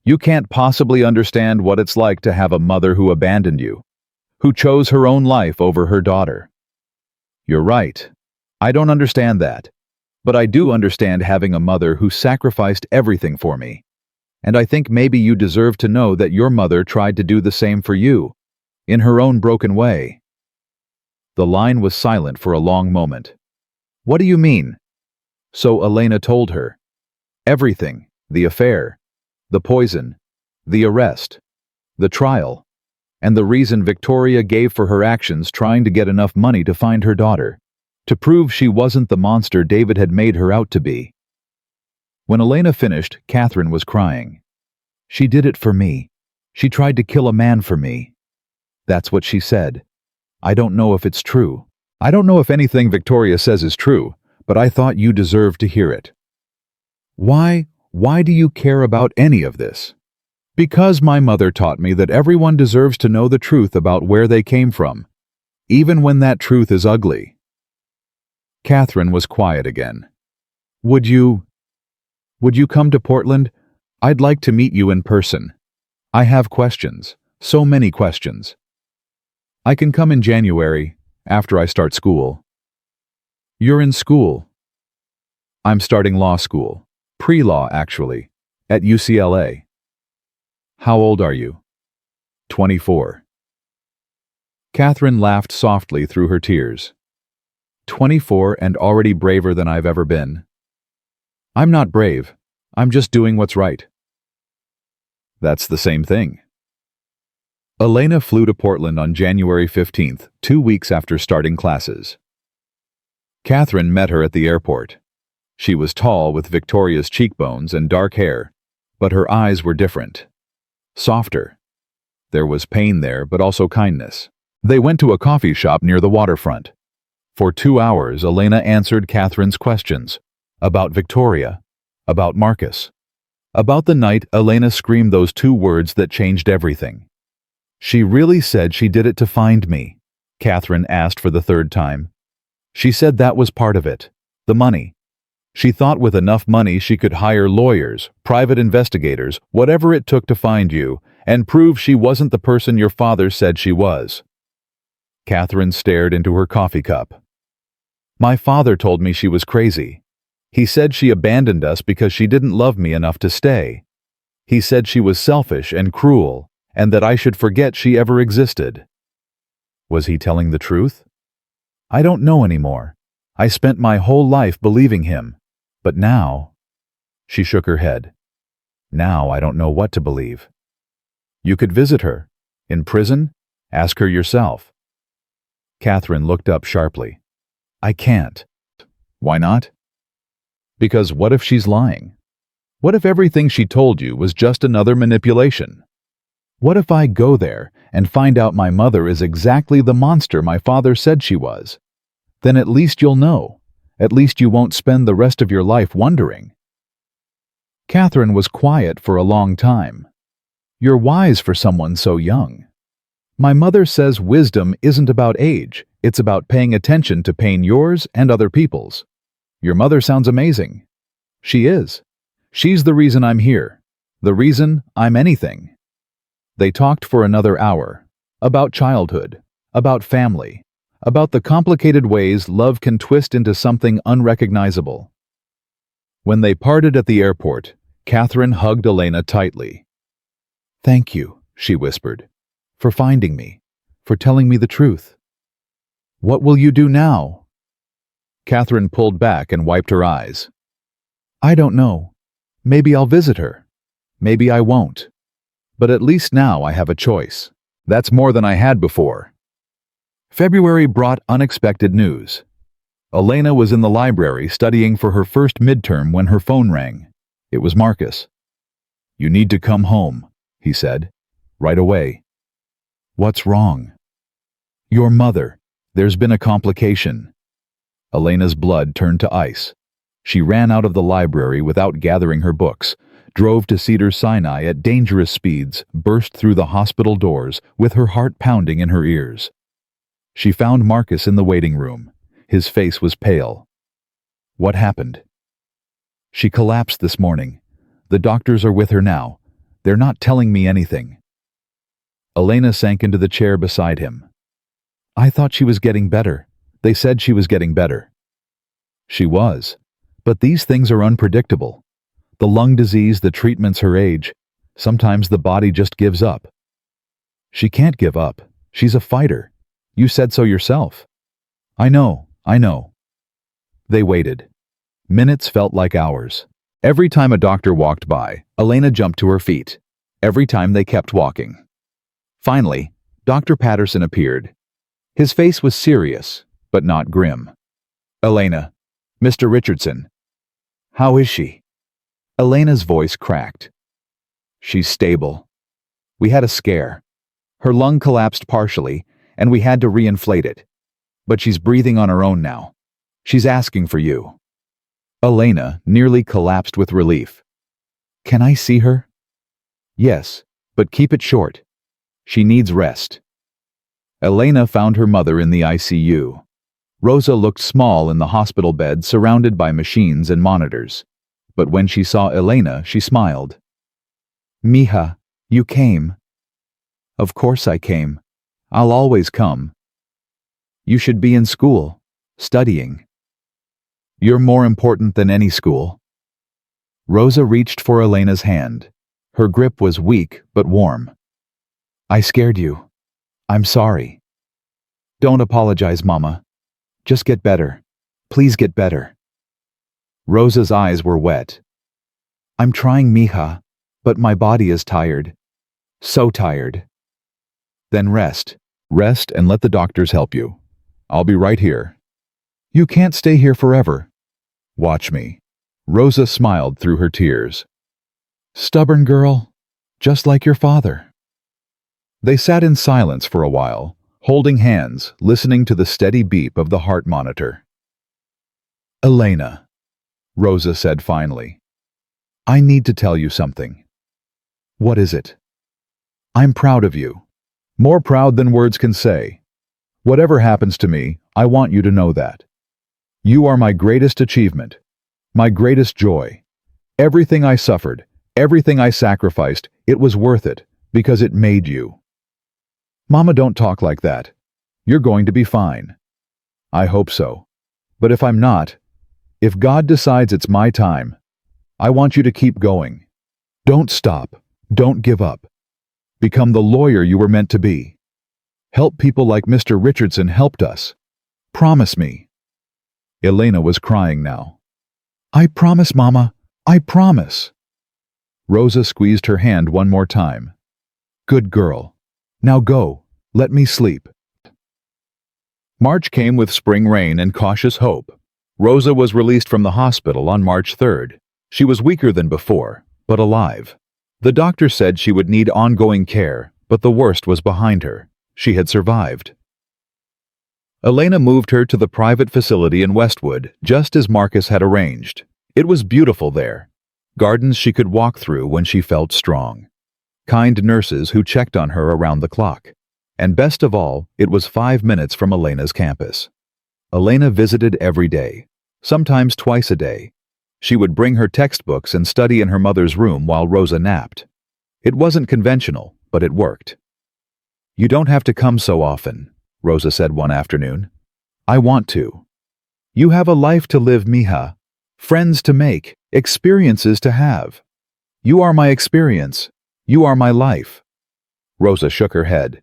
You can't possibly understand what it's like to have a mother who abandoned you, who chose her own life over her daughter." "You're right. I don't understand that. But I do understand having a mother who sacrificed everything for me. And I think maybe you deserve to know that your mother tried to do the same for you, in her own broken way." The line was silent for a long moment. "What do you mean?" So Elena told her. Everything, the affair, the poison, the arrest, the trial, and the reason Victoria gave for her actions trying to get enough money to find her daughter, to prove she wasn't the monster David had made her out to be. When Elena finished, Catherine was crying. "She did it for me. She tried to kill a man for me." That's what she said. I don't know if it's true. I don't know if anything Victoria says is true, but I thought you deserved to hear it. Why do you care about any of this? Because my mother taught me that everyone deserves to know the truth about where they came from, even when that truth is ugly. Catherine was quiet again. Would you come to Portland? I'd like to meet you in person. I have questions. So many questions. I can come in January, after I start school. You're in school. I'm starting law school. Pre-law, actually. At UCLA. How old are you? 24. Catherine laughed softly through her tears. 24 and already braver than I've ever been. I'm not brave. I'm just doing what's right. That's the same thing. Elena flew to Portland on January 15th, 2 weeks after starting classes. Catherine met her at the airport. She was tall with Victoria's cheekbones and dark hair, but her eyes were different. Softer. There was pain there, but also kindness. They went to a coffee shop near the waterfront. For 2 hours, Elena answered Catherine's questions. About Victoria. About Marcus. About the night Elena screamed those 2 words that changed everything. She really said she did it to find me, Catherine asked for the 3rd time. She said that was part of it. The money. She thought with enough money she could hire lawyers, private investigators, whatever it took to find you, and prove she wasn't the person your father said she was. Catherine stared into her coffee cup. My father told me she was crazy. He said she abandoned us because she didn't love me enough to stay. He said she was selfish and cruel, and that I should forget she ever existed. Was he telling the truth? I don't know anymore. I spent my whole life believing him. But now... She shook her head. Now I don't know what to believe. You could visit her. In prison? Ask her yourself. Catherine looked up sharply. I can't. Why not? Because what if she's lying? What if everything she told you was just another manipulation? What if I go there and find out my mother is exactly the monster my father said she was? Then at least you'll know. At least you won't spend the rest of your life wondering. Catherine was quiet for a long time. You're wise for someone so young. My mother says wisdom isn't about age, it's about paying attention to pain yours and other people's. Your mother sounds amazing. She is. She's the reason I'm here. The reason I'm anything. They talked for another hour. About childhood. About family. About the complicated ways love can twist into something unrecognizable. When they parted at the airport, Catherine hugged Elena tightly. Thank you, she whispered, for finding me, for telling me the truth. What will you do now? Catherine pulled back and wiped her eyes. I don't know. Maybe I'll visit her. Maybe I won't. But at least now I have a choice. That's more than I had before. February brought unexpected news. Elena was in the library studying for her first midterm when her phone rang. It was Marcus. You need to come home, he said. Right away. What's wrong? Your mother. There's been a complication. Elena's blood turned to ice. She ran out of the library without gathering her books, drove to Cedars-Sinai at dangerous speeds, burst through the hospital doors with her heart pounding in her ears. She found Marcus in the waiting room. His face was pale. What happened? She collapsed this morning. The doctors are with her now. They're not telling me anything. Elena sank into the chair beside him. I thought she was getting better. They said she was getting better. She was. But these things are unpredictable. The lung disease, the treatments her age. Sometimes the body just gives up. She can't give up. She's a fighter. You said so yourself. I know. They waited. Minutes felt like hours. Every time a doctor walked by, Elena jumped to her feet. Every time they kept walking. Finally, Dr. Patterson appeared. His face was serious, but not grim. Elena, Mr. Richardson. How is she? Elena's voice cracked. She's stable. We had a scare. Her lung collapsed partially, and we had to reinflate it. But she's breathing on her own now. She's asking for you. Elena nearly collapsed with relief. Can I see her? Yes, but keep it short. She needs rest. Elena found her mother in the ICU. Rosa looked small in the hospital bed surrounded by machines and monitors. But when she saw Elena, she smiled. Mija, You came. Of course I came. I'll always come. You should be in school, studying. You're more important than any school. Rosa reached for Elena's hand. Her grip was weak but warm. I scared you. I'm sorry. Don't apologize, Mama. Just get better. Please get better. Rosa's eyes were wet. I'm trying, mija, but my body is tired. So tired. Then rest. Rest and let the doctors help you. I'll be right here. You can't stay here forever. Watch me. Rosa smiled through her tears. Stubborn girl, just like your father. They sat in silence for a while, holding hands, listening to the steady beep of the heart monitor. Elena, Rosa said finally, I need to tell you something. What is it? I'm proud of you. More proud than words can say. Whatever happens to me, I want you to know that. You are my greatest achievement, my greatest joy. Everything I suffered, everything I sacrificed, it was worth it, because it made you. Mama, don't talk like that. You're going to be fine. I hope so. But if I'm not, if God decides it's my time, I want you to keep going. Don't stop. Don't give up. Become the lawyer you were meant to be. Help people like Mr. Richardson helped us. Promise me. Elena was crying now. I promise, Mama. I promise. Rosa squeezed her hand one more time. Good girl. Now go. Let me sleep. March came with spring rain and cautious hope. Rosa was released from the hospital on March 3rd. She was weaker than before, but alive. The doctor said she would need ongoing care, but the worst was behind her. She had survived. Elena moved her to the private facility in Westwood, just as Marcus had arranged. It was beautiful there. Gardens she could walk through when she felt strong. Kind nurses who checked on her around the clock. And best of all, it was 5 minutes from Elena's campus. Elena visited every day, sometimes twice a day. She would bring her textbooks and study in her mother's room while Rosa napped. It wasn't conventional, but it worked. You don't have to come so often, Rosa said one afternoon. I want to. You have a life to live, mija. Friends to make, experiences to have. You are my experience. You are my life. Rosa shook her head.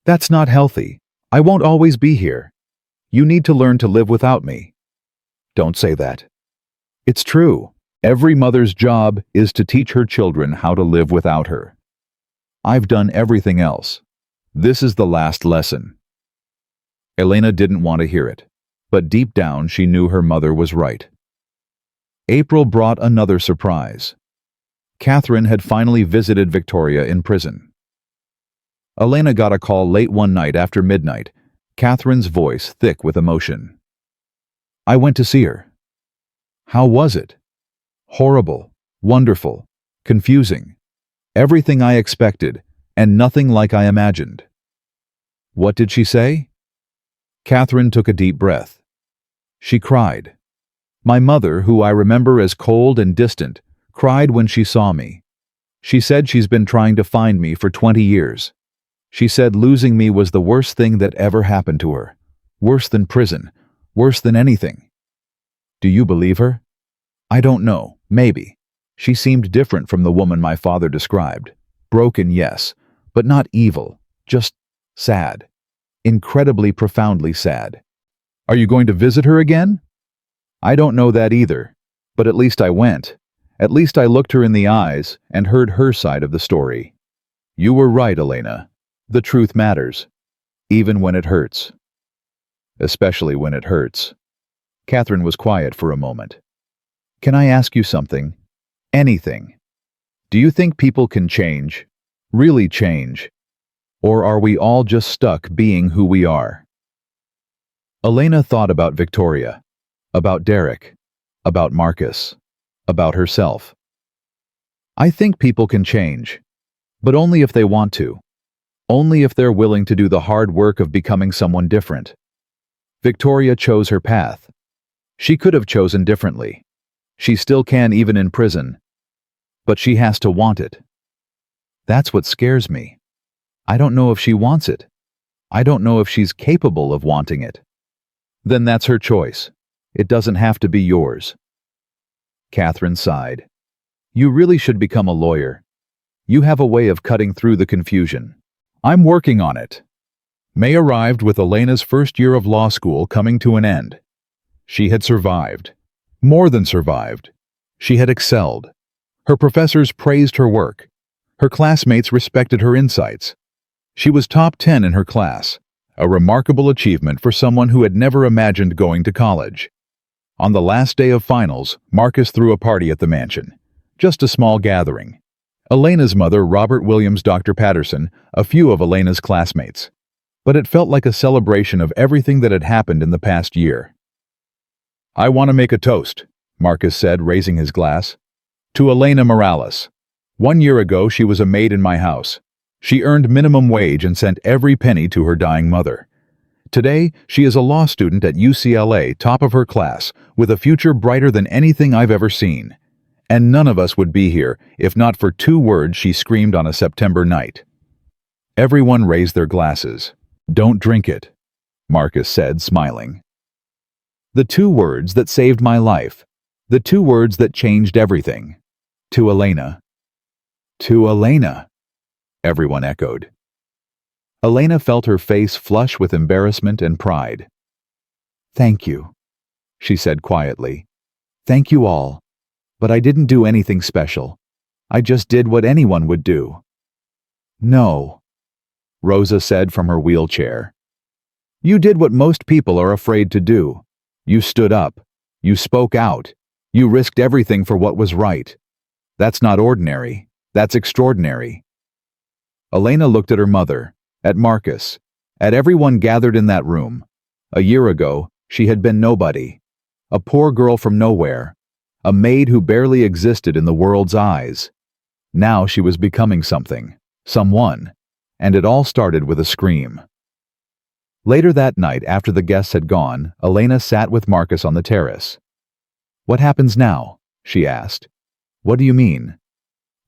That's not healthy. I won't always be here. You need to learn to live without me. Don't say that. It's true. Every mother's job is to teach her children how to live without her. I've done everything else. This is the last lesson. Elena didn't want to hear it, but deep down she knew her mother was right. April brought another surprise. Catherine had finally visited Victoria in prison. Elena got a call late one night after midnight, Catherine's voice thick with emotion. I went to see her. How was it? Horrible, wonderful, confusing. Everything I expected, and nothing like I imagined. What did she say? Catherine took a deep breath. She cried. My mother, who I remember as cold and distant, cried when she saw me. She said she's been trying to find me for 20 years. She said losing me was the worst thing that ever happened to her. Worse than prison. Worse than anything. Do you believe her? I don't know. Maybe. She seemed different from the woman my father described. Broken, yes, but not evil. Just sad. Incredibly, profoundly sad. Are you going to visit her again? I don't know that either. But at least I went. At least I looked her in the eyes and heard her side of the story. You were right, Elena. The truth matters, even when it hurts. Especially when it hurts. Catherine was quiet for a moment. Can I ask you something? Anything. Do you think people can change? Really change? Or are we all just stuck being who we are? Elena thought about Victoria, about Derek, about Marcus, about herself. I think people can change, but only if they want to. Only if they're willing to do the hard work of becoming someone different. Victoria chose her path. She could have chosen differently. She still can even in prison. But she has to want it. That's what scares me. I don't know if she wants it. I don't know if she's capable of wanting it. Then that's her choice. It doesn't have to be yours. Catherine sighed. You really should become a lawyer. You have a way of cutting through the confusion. I'm working on it. May arrived with Elena's first year of law school coming to an end. She had survived. More than survived. She had excelled. Her professors praised her work. Her classmates respected her insights. She was top 10 in her class, a remarkable achievement for someone who had never imagined going to college. On the last day of finals, Marcus threw a party at the mansion. Just a small gathering. Elena's mother, Robert Williams, Dr. Patterson, a few of Elena's classmates. But it felt like a celebration of everything that had happened in the past year. I want to make a toast, Marcus said, raising his glass. To Elena Morales. 1 year ago, she was a maid in my house. She earned minimum wage and sent every penny to her dying mother. Today, she is a law student at UCLA, top of her class, with a future brighter than anything I've ever seen. And none of us would be here if not for 2 words she screamed on a September night. Everyone raised their glasses. Don't drink it, Marcus said, smiling. The 2 words that saved my life. The 2 words that changed everything. To Elena. To Elena, everyone echoed. Elena felt her face flush with embarrassment and pride. Thank you, she said quietly. Thank you all. But I didn't do anything special. I just did what anyone would do. No, Rosa said from her wheelchair. You did what most people are afraid to do. You stood up. You spoke out. You risked everything for what was right. That's not ordinary. That's extraordinary. Elena looked at her mother, at Marcus, at everyone gathered in that room. A year ago, she had been nobody. A poor girl from nowhere. A maid who barely existed in the world's eyes. Now she was becoming something, someone, and it all started with a scream. Later that night, after the guests had gone, Elena sat with Marcus on the terrace. What happens now? She asked. What do you mean?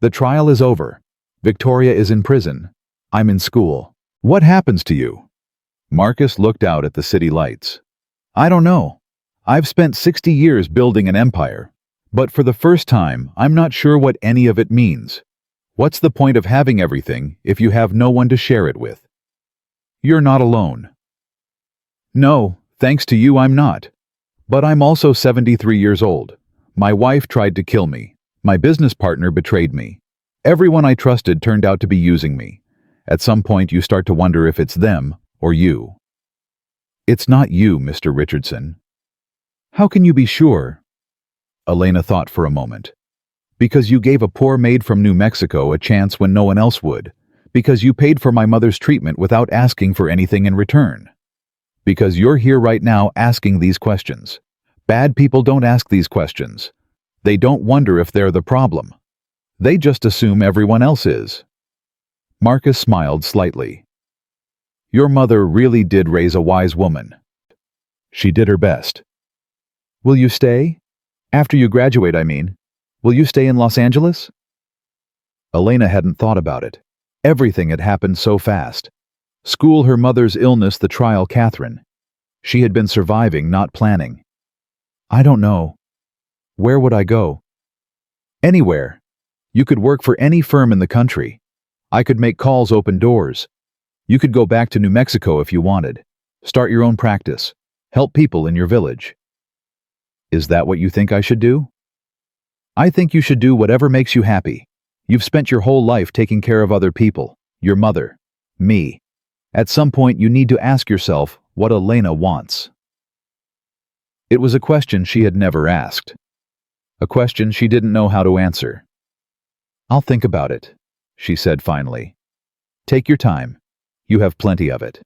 The trial is over. Victoria is in prison. I'm in school. What happens to you? Marcus looked out at the city lights. I don't know. I've spent 60 years building an empire. But for the first time, I'm not sure what any of it means. What's the point of having everything if you have no one to share it with? You're not alone. No, thanks to you I'm not. But I'm also 73 years old. My wife tried to kill me. My business partner betrayed me. Everyone I trusted turned out to be using me. At some point you start to wonder if it's them or you. It's not you, Mr. Richardson. How can you be sure? Elena thought for a moment. Because you gave a poor maid from New Mexico a chance when no one else would. Because you paid for my mother's treatment without asking for anything in return. Because you're here right now asking these questions. Bad people don't ask these questions. They don't wonder if they're the problem. They just assume everyone else is. Marcus smiled slightly. Your mother really did raise a wise woman. She did her best. Will you stay? After you graduate, I mean. Will you stay in Los Angeles? Elena hadn't thought about it. Everything had happened so fast. School, her mother's illness, the trial, Catherine. She had been surviving, not planning. I don't know. Where would I go? Anywhere. You could work for any firm in the country. I could make calls, open doors. You could go back to New Mexico if you wanted. Start your own practice. Help people in your village. Is that what you think I should do? I think you should do whatever makes you happy. You've spent your whole life taking care of other people. Your mother. Me. At some point you need to ask yourself what Elena wants. It was a question she had never asked. A question she didn't know how to answer. I'll think about it, she said finally. Take your time. You have plenty of it.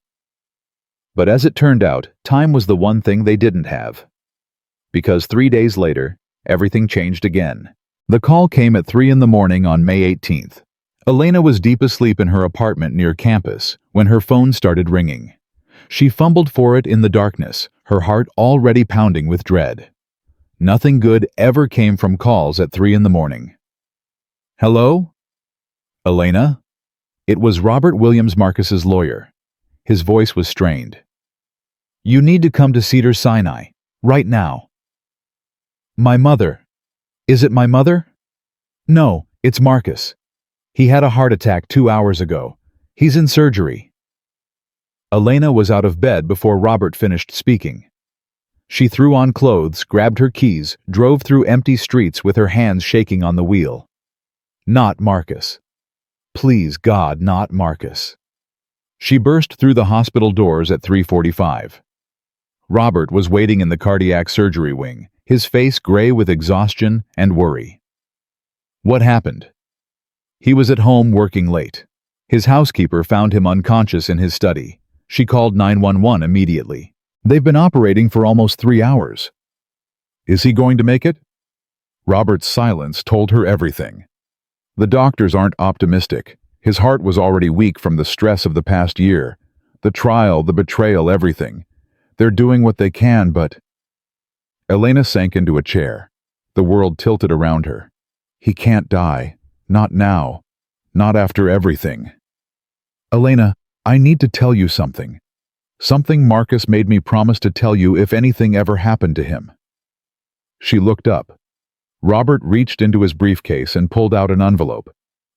But as it turned out, time was the one thing they didn't have. Because 3 days later, everything changed again. The call came at 3 in the morning on May 18th. Elena was deep asleep in her apartment near campus when her phone started ringing. She fumbled for it in the darkness, her heart already pounding with dread. Nothing good ever came from calls at 3 in the morning. Hello? Elena? It was Robert Williams Marcus's lawyer. His voice was strained. You need to come to Cedars-Sinai, right now. My mother. Is it my mother? No, it's Marcus. He had a heart attack 2 hours ago. He's in surgery. Elena was out of bed before Robert finished speaking. She threw on clothes, grabbed her keys, drove through empty streets with her hands shaking on the wheel. Not Marcus. Please, God, not Marcus. She burst through the hospital doors at 3:45. Robert was waiting in the cardiac surgery wing, his face gray with exhaustion and worry. What happened? He was at home working late. His housekeeper found him unconscious in his study. She called 911 immediately. They've been operating for almost 3 hours. Is he going to make it? Robert's silence told her everything. The doctors aren't optimistic. His heart was already weak from the stress of the past year. The trial, the betrayal, everything. They're doing what they can, but... Elena sank into a chair. The world tilted around her. He can't die. Not now. Not after everything. Elena, I need to tell you something. Something Marcus made me promise to tell you if anything ever happened to him. She looked up. Robert reached into his briefcase and pulled out an envelope.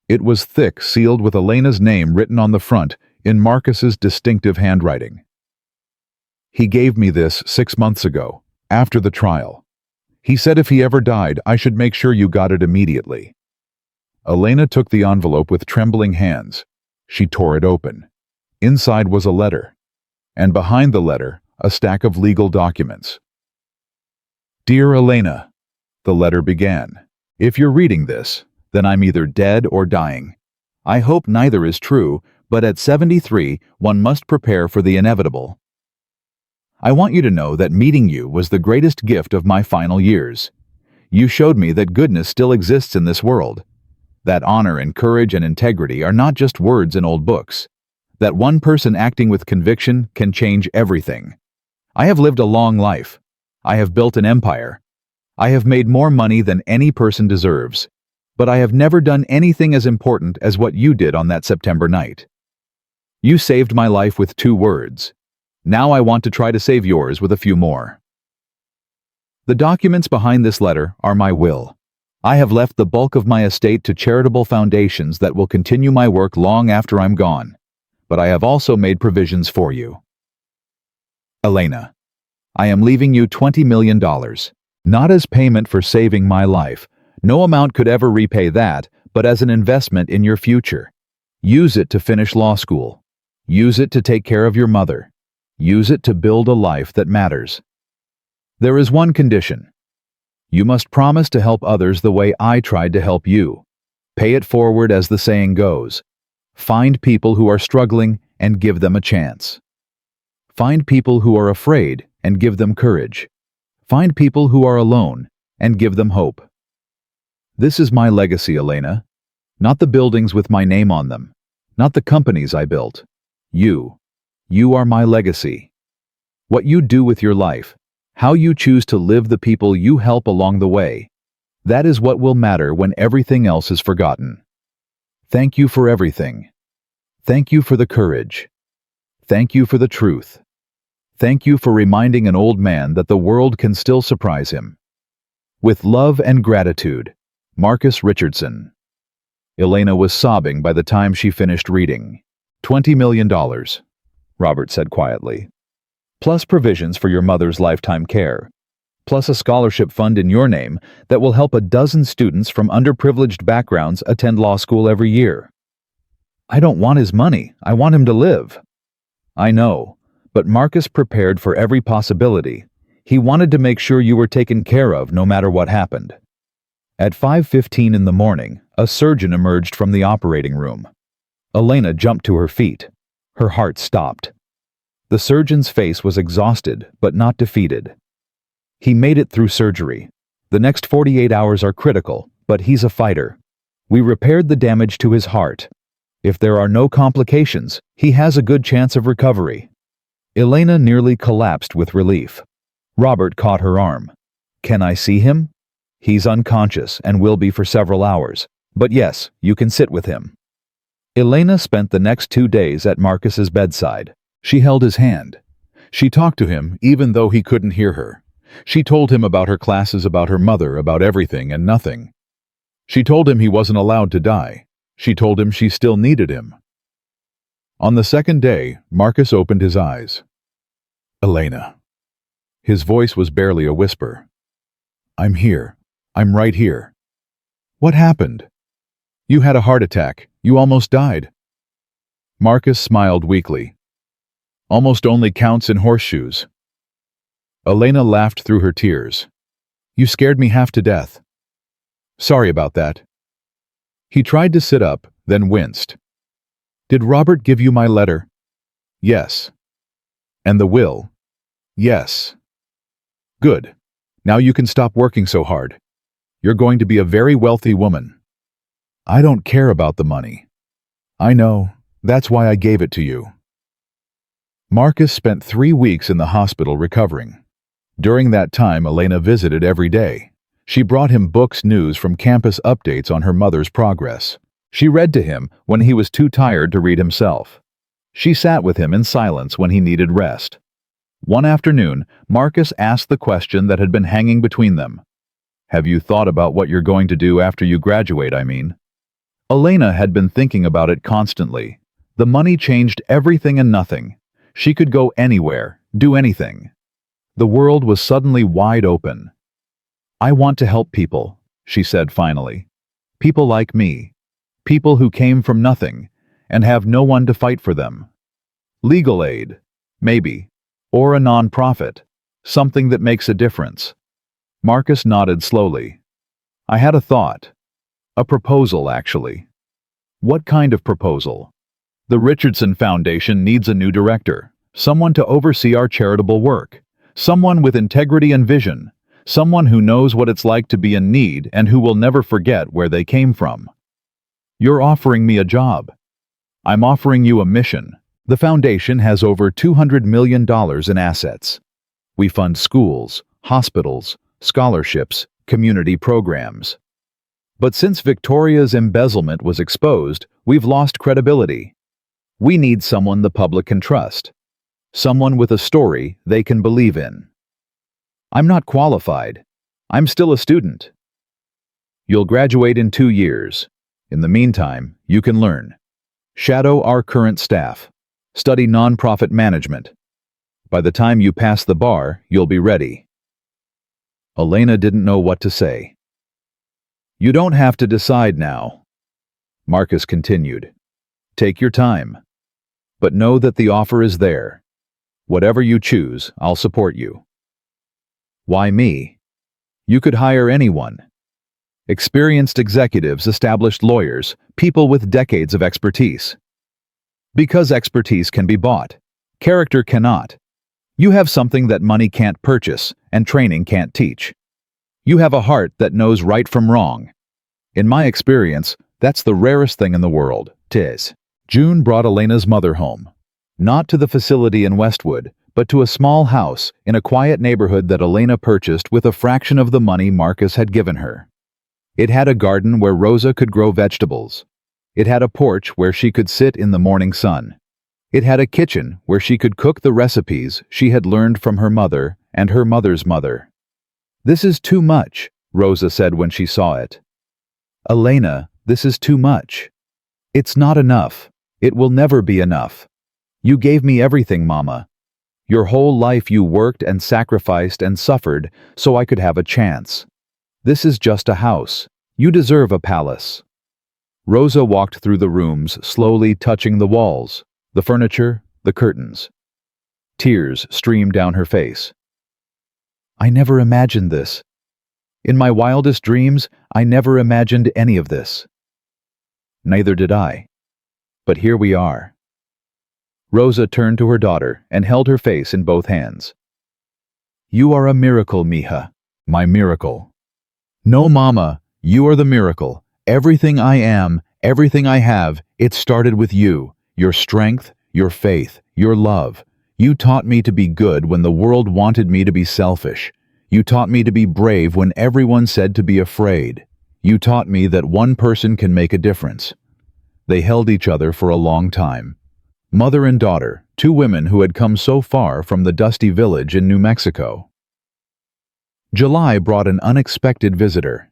It was thick, sealed with Elena's name written on the front in Marcus's distinctive handwriting. He gave me this 6 months ago, after the trial. He said if he ever died, I should make sure you got it immediately. Elena took the envelope with trembling hands. She tore it open. Inside was a letter, and behind the letter, a stack of legal documents. Dear Elena, the letter began. If you're reading this, then I'm either dead or dying. I hope neither is true, but at 73, one must prepare for the inevitable. I want you to know that meeting you was the greatest gift of my final years. You showed me that goodness still exists in this world. That honor and courage and integrity are not just words in old books. That one person acting with conviction can change everything. I have lived a long life. I have built an empire. I have made more money than any person deserves. But I have never done anything as important as what you did on that September night. You saved my life with 2 words. Now I want to try to save yours with a few more. The documents behind this letter are my will. I have left the bulk of my estate to charitable foundations that will continue my work long after I'm gone. But I have also made provisions for you. Elena, I am leaving you $20 million. Not as payment for saving my life. No amount could ever repay that, but as an investment in your future. Use it to finish law school. Use it to take care of your mother. Use it to build a life that matters. There is one condition. You must promise to help others the way I tried to help you. Pay it forward, as the saying goes. Find people who are struggling and give them a chance. Find people who are afraid and give them courage. Find people who are alone and give them hope. This is my legacy, Elena. Not the buildings with my name on them. Not the companies I built. You. You are my legacy. What you do with your life, how you choose to live the people you help along the way, that is what will matter when everything else is forgotten. Thank you for everything. Thank you for the courage. Thank you for the truth. Thank you for reminding an old man that the world can still surprise him. With love and gratitude, Marcus Richardson. Elena was sobbing by the time she finished reading. $20 million, Robert said quietly. Plus provisions for your mother's lifetime care. Plus a scholarship fund in your name that will help 12 students from underprivileged backgrounds attend law school every year. I don't want his money. I want him to live. I know, but Marcus prepared for every possibility. He wanted to make sure you were taken care of no matter what happened. At 5:15 in the morning, a surgeon emerged from the operating room. Elena jumped to her feet. Her heart stopped. The surgeon's face was exhausted, but not defeated. He made it through surgery. The next 48 hours are critical, but he's a fighter. We repaired the damage to his heart. If there are no complications, he has a good chance of recovery. Elena nearly collapsed with relief. Robert caught her arm. Can I see him? He's unconscious and will be for several hours. But yes, you can sit with him. Elena spent the next 2 days at Marcus's bedside. She held his hand. She talked to him even though he couldn't hear her. She told him about her classes, about her mother, about everything and nothing. She told him he wasn't allowed to die. She told him she still needed him. On the second day, Marcus opened his eyes. Elena. His voice was barely a whisper. I'm here. I'm right here. What happened? You had a heart attack. You almost died. Marcus smiled weakly. Almost only counts in horseshoes. Elena laughed through her tears. You scared me half to death. Sorry about that. He tried to sit up, then winced. Did Robert give you my letter? Yes. And the will? Yes. Good. Now you can stop working so hard. You're going to be a very wealthy woman. I don't care about the money. I know. That's why I gave it to you. Marcus spent 3 weeks in the hospital recovering. During that time, Elena visited every day. She brought him books, news from campus, updates on her mother's progress. She read to him when he was too tired to read himself. She sat with him in silence when he needed rest. One afternoon, Marcus asked the question that had been hanging between them. Have you thought about what you're going to do after you graduate, I mean? Elena had been thinking about it constantly. The money changed everything and nothing. She could go anywhere, do anything. The world was suddenly wide open. I want to help people, she said finally. People like me. People who came from nothing and have no one to fight for them. Legal aid, maybe, or a non-profit, something that makes a difference. Marcus nodded slowly. I had a thought. A proposal, actually. What kind of proposal? The Richardson Foundation needs a new director, someone to oversee our charitable work, someone with integrity and vision, someone who knows what it's like to be in need and who will never forget where they came from. You're offering me a job. I'm offering you a mission. The foundation has over $200 million in assets. We fund schools, hospitals, scholarships, community programs. But since Victoria's embezzlement was exposed, we've lost credibility. We need someone the public can trust. Someone with a story they can believe in. I'm not qualified. I'm still a student. You'll graduate in 2 years. In the meantime, you can learn. Shadow our current staff. Study nonprofit management. By the time you pass the bar, you'll be ready. Elena didn't know what to say. You don't have to decide now. Marcus continued. Take your time. But know that the offer is there. Whatever you choose, I'll support you. Why me? You could hire anyone. Experienced executives, established lawyers, people with decades of expertise. Because expertise can be bought. Character cannot. You have something that money can't purchase and training can't teach. You have a heart that knows right from wrong. In my experience, that's the rarest thing in the world. Tis. June brought Elena's mother home. Not to the facility in Westwood, but to a small house in a quiet neighborhood that Elena purchased with a fraction of the money Marcus had given her. It had a garden where Rosa could grow vegetables. It had a porch where she could sit in the morning sun. It had a kitchen where she could cook the recipes she had learned from her mother and her mother's mother. This is too much, Rosa said when she saw it. Elena, this is too much. It's not enough. It will never be enough. You gave me everything, Mama. Your whole life you worked and sacrificed and suffered so I could have a chance. This is just a house. You deserve a palace. Rosa walked through the rooms, slowly touching the walls, the furniture, the curtains. Tears streamed down her face. I never imagined this. In my wildest dreams, I never imagined any of this. Neither did I. But here we are. Rosa turned to her daughter and held her face in both hands. You are a miracle, mija. My miracle. No, Mama, you are the miracle. Everything I am, everything I have, it started with you. Your strength, your faith, your love. You taught me to be good when the world wanted me to be selfish. You taught me to be brave when everyone said to be afraid. You taught me that one person can make a difference. They held each other for a long time. Mother and daughter, two women who had come so far from the dusty village in New Mexico. July brought an unexpected visitor.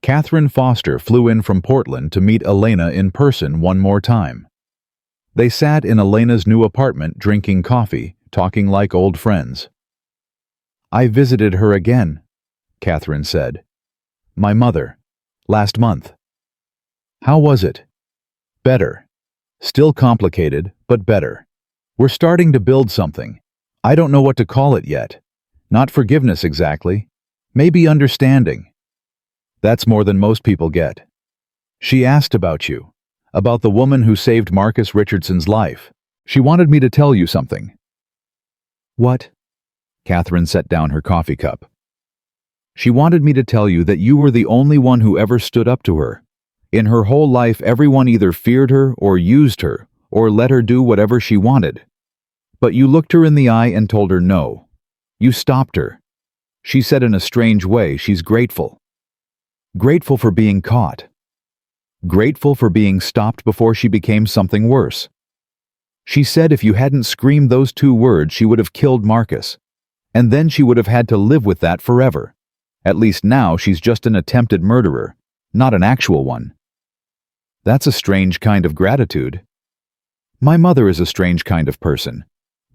Catherine Foster flew in from Portland to meet Elena in person one more time. They sat in Elena's new apartment drinking coffee, talking like old friends. "I visited her again," Catherine said. "My mother. Last month." "How was it?" "Better. Still complicated, but better. We're starting to build something. I don't know what to call it yet. Not forgiveness exactly. Maybe understanding. That's more than most people get. She asked about you, about the woman who saved Marcus Richardson's life. She wanted me to tell you something." "What?" Catherine set down her coffee cup. "She wanted me to tell you that you were the only one who ever stood up to her. In her whole life, everyone either feared her or used her or let her do whatever she wanted. But you looked her in the eye and told her no. You stopped her. She said in a strange way she's grateful. Grateful for being caught. Grateful for being stopped before she became something worse. She said if you hadn't screamed those two words, she would have killed Marcus. And then she would have had to live with that forever. At least now she's just an attempted murderer, not an actual one." "That's a strange kind of gratitude." "My mother is a strange kind of person.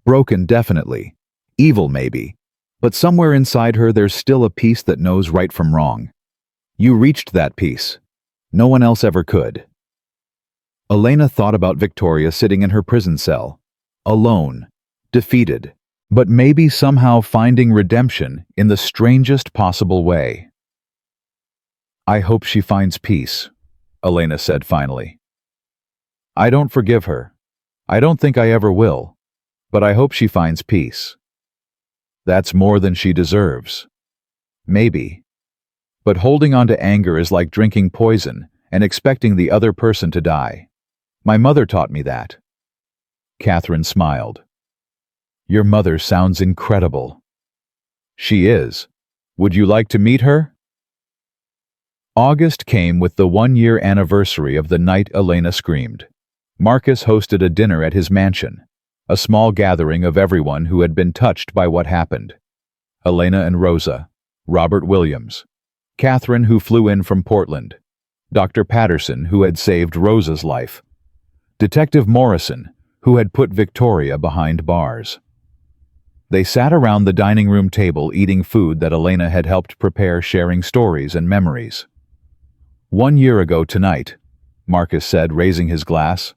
Broken, definitely. Evil, maybe. But somewhere inside her there's still a piece that knows right from wrong. You reached that piece. No one else ever could." Elena thought about Victoria sitting in her prison cell, alone, defeated, but maybe somehow finding redemption in the strangest possible way. "I hope she finds peace," Elena said finally. "I don't forgive her. I don't think I ever will, but I hope she finds peace. That's more than she deserves. Maybe. But holding on to anger is like drinking poison and expecting the other person to die. My mother taught me that." Catherine smiled. "Your mother sounds incredible." "She is. Would you like to meet her?" August came with the one-year anniversary of the night Elena screamed. Marcus hosted a dinner at his mansion, a small gathering of everyone who had been touched by what happened. Elena and Rosa, Robert Williams, Catherine, who flew in from Portland, Dr. Patterson, who had saved Rosa's life, Detective Morrison, who had put Victoria behind bars. They sat around the dining room table eating food that Elena had helped prepare, sharing stories and memories. "1 year ago tonight," Marcus said, raising his glass,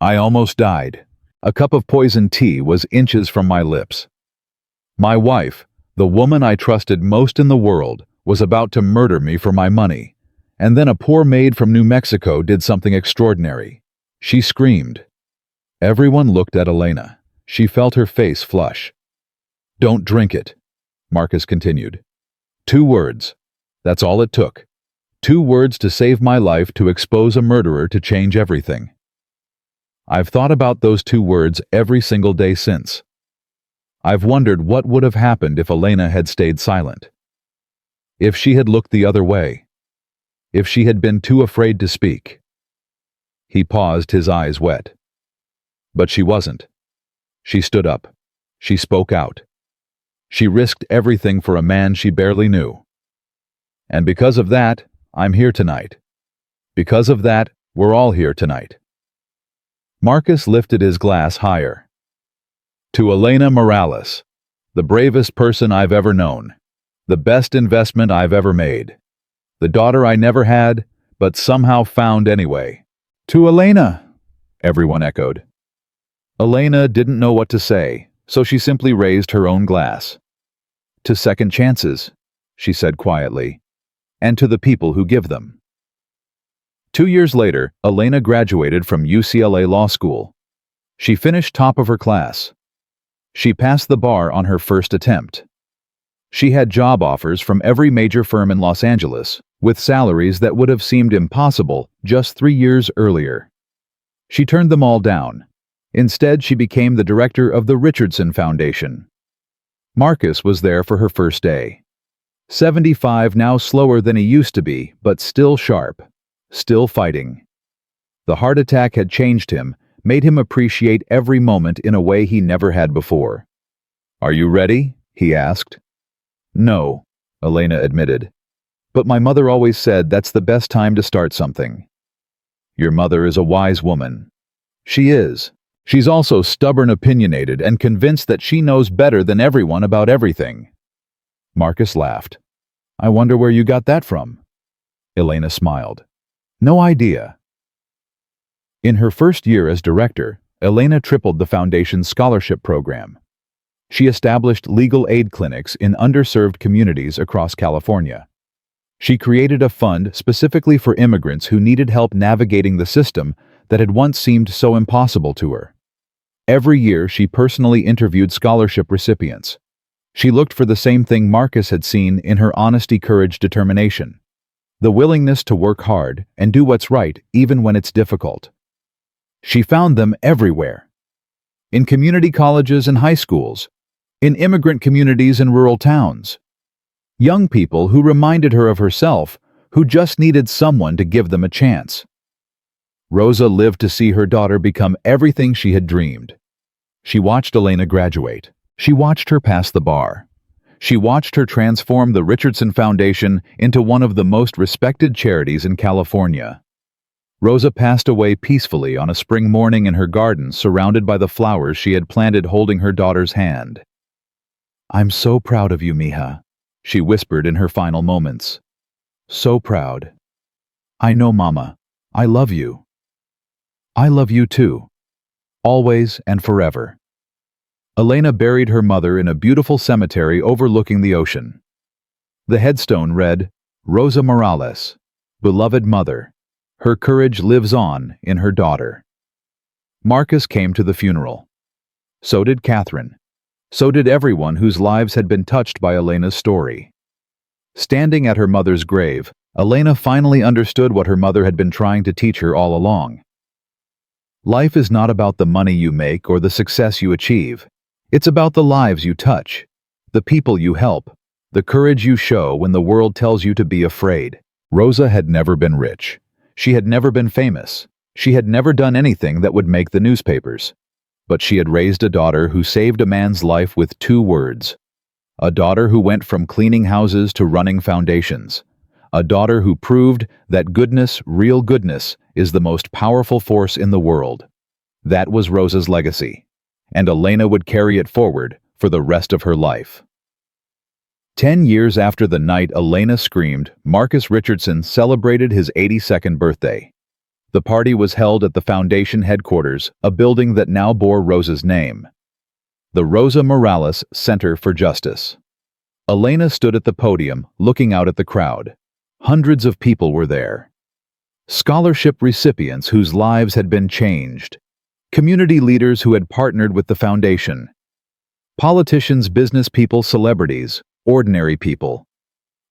"I almost died. A cup of poisoned tea was inches from my lips. My wife, the woman I trusted most in the world, was about to murder me for my money. And then a poor maid from New Mexico did something extraordinary. She screamed." Everyone looked at Elena. She felt her face flush. "Don't drink it," Marcus continued. 2 words. That's all it took. 2 words to save my life, to expose a murderer, to change everything. I've thought about those 2 words every single day since. I've wondered what would have happened if Elena had stayed silent. If she had looked the other way. If she had been too afraid to speak. He paused, his eyes wet. But she wasn't. She stood up. She spoke out. She risked everything for a man she barely knew. And because of that, I'm here tonight. Because of that, we're all here tonight. Marcus lifted his glass higher. "To Elena Morales, the bravest person I've ever known, the best investment I've ever made, the daughter I never had, but somehow found anyway." "To Elena," everyone echoed. Elena didn't know what to say, so she simply raised her own glass. "To second chances," she said quietly, "and to the people who give them." 2 years later, Elena graduated from UCLA Law School. She finished top of her class. She passed the bar on her first attempt. She had job offers from every major firm in Los Angeles, with salaries that would have seemed impossible just 3 years earlier. She turned them all down. Instead, she became the director of the Richardson Foundation. Marcus was there for her first day. 75, now slower than he used to be, but still sharp, still fighting. The heart attack had changed him, made him appreciate every moment in a way he never had before. "Are you ready?" he asked. "No," Elena admitted. "But my mother always said that's the best time to start something." "Your mother is a wise woman." "She is. She's also stubborn, opinionated, and convinced that she knows better than everyone about everything." Marcus laughed. "I wonder where you got that from?" Elena smiled. "No idea." In her first year as director, Elena tripled the Foundation's scholarship program. She established legal aid clinics in underserved communities across California. She created a fund specifically for immigrants who needed help navigating the system that had once seemed so impossible to her. Every year, she personally interviewed scholarship recipients. She looked for the same thing Marcus had seen in her honesty, courage, determination. The willingness to work hard and do what's right even when it's difficult. She found them everywhere. In community colleges and high schools, in immigrant communities and rural towns. Young people who reminded her of herself, who just needed someone to give them a chance. Rosa lived to see her daughter become everything she had dreamed. She watched Elena graduate. She watched her pass the bar. She watched her transform the Richardson Foundation into one of the most respected charities in California. Rosa passed away peacefully on a spring morning in her garden, surrounded by the flowers she had planted, holding her daughter's hand. "I'm so proud of you, mija," she whispered in her final moments. "So proud. I know, Mama. I love you. I love you too. Always and forever." Elena buried her mother in a beautiful cemetery overlooking the ocean. The headstone read, "Rosa Morales, beloved mother. Her courage lives on in her daughter." Marcus came to the funeral. So did Catherine. So did everyone whose lives had been touched by Elena's story. Standing at her mother's grave, Elena finally understood what her mother had been trying to teach her all along. Life is not about the money you make or the success you achieve. It's about the lives you touch, the people you help, the courage you show when the world tells you to be afraid. Rosa had never been rich. She had never been famous. She had never done anything that would make the newspapers. But she had raised a daughter who saved a man's life with 2 words. A daughter who went from cleaning houses to running foundations. A daughter who proved that goodness, real goodness, is the most powerful force in the world. That was Rosa's legacy, and Elena would carry it forward for the rest of her life. 10 years after the night Elena screamed, Marcus Richardson celebrated his 82nd birthday. The party was held at the Foundation headquarters, a building that now bore Rosa's name. The Rosa Morales Center for Justice. Elena stood at the podium, looking out at the crowd. Hundreds of people were there. Scholarship recipients whose lives had been changed. Community leaders who had partnered with the foundation. Politicians, business people, celebrities, ordinary people.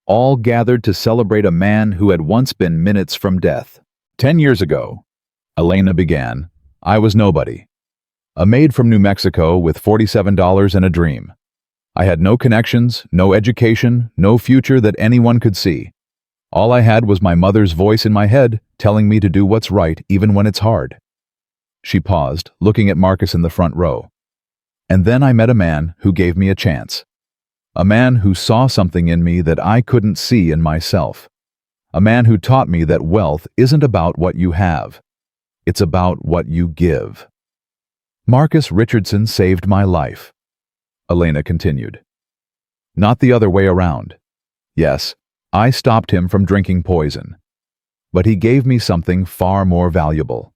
All gathered to celebrate a man who had once been minutes from death. 10 years ago, Elena began, I was nobody. A maid from New Mexico with $47 and a dream. I had no connections, no education, no future that anyone could see. All I had was my mother's voice in my head telling me to do what's right even when it's hard. She paused, looking at Marcus in the front row. And then I met a man who gave me a chance. A man who saw something in me that I couldn't see in myself. A man who taught me that wealth isn't about what you have. It's about what you give. Marcus Richardson saved my life. Elena continued. Not the other way around. Yes, I stopped him from drinking poison. But he gave me something far more valuable.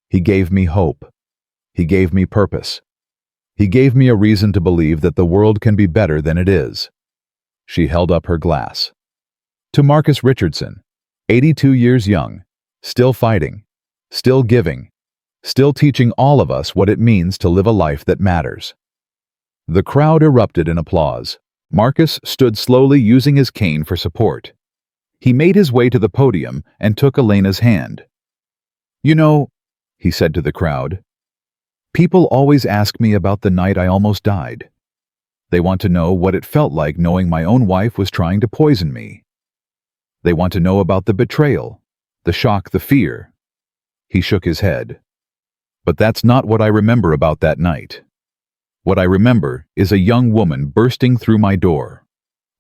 He gave me hope. He gave me purpose. He gave me a reason to believe that the world can be better than it is. She held up her glass. To Marcus Richardson, 82 years young, still fighting, still giving, still teaching all of us what it means to live a life that matters. The crowd erupted in applause. Marcus stood slowly, using his cane for support. He made his way to the podium and took Elena's hand. You know, he said to the crowd, people always ask me about the night I almost died. They want to know what it felt like knowing my own wife was trying to poison me. They want to know about the betrayal, the shock, the fear. He shook his head. But that's not what I remember about that night. What I remember is a young woman bursting through my door.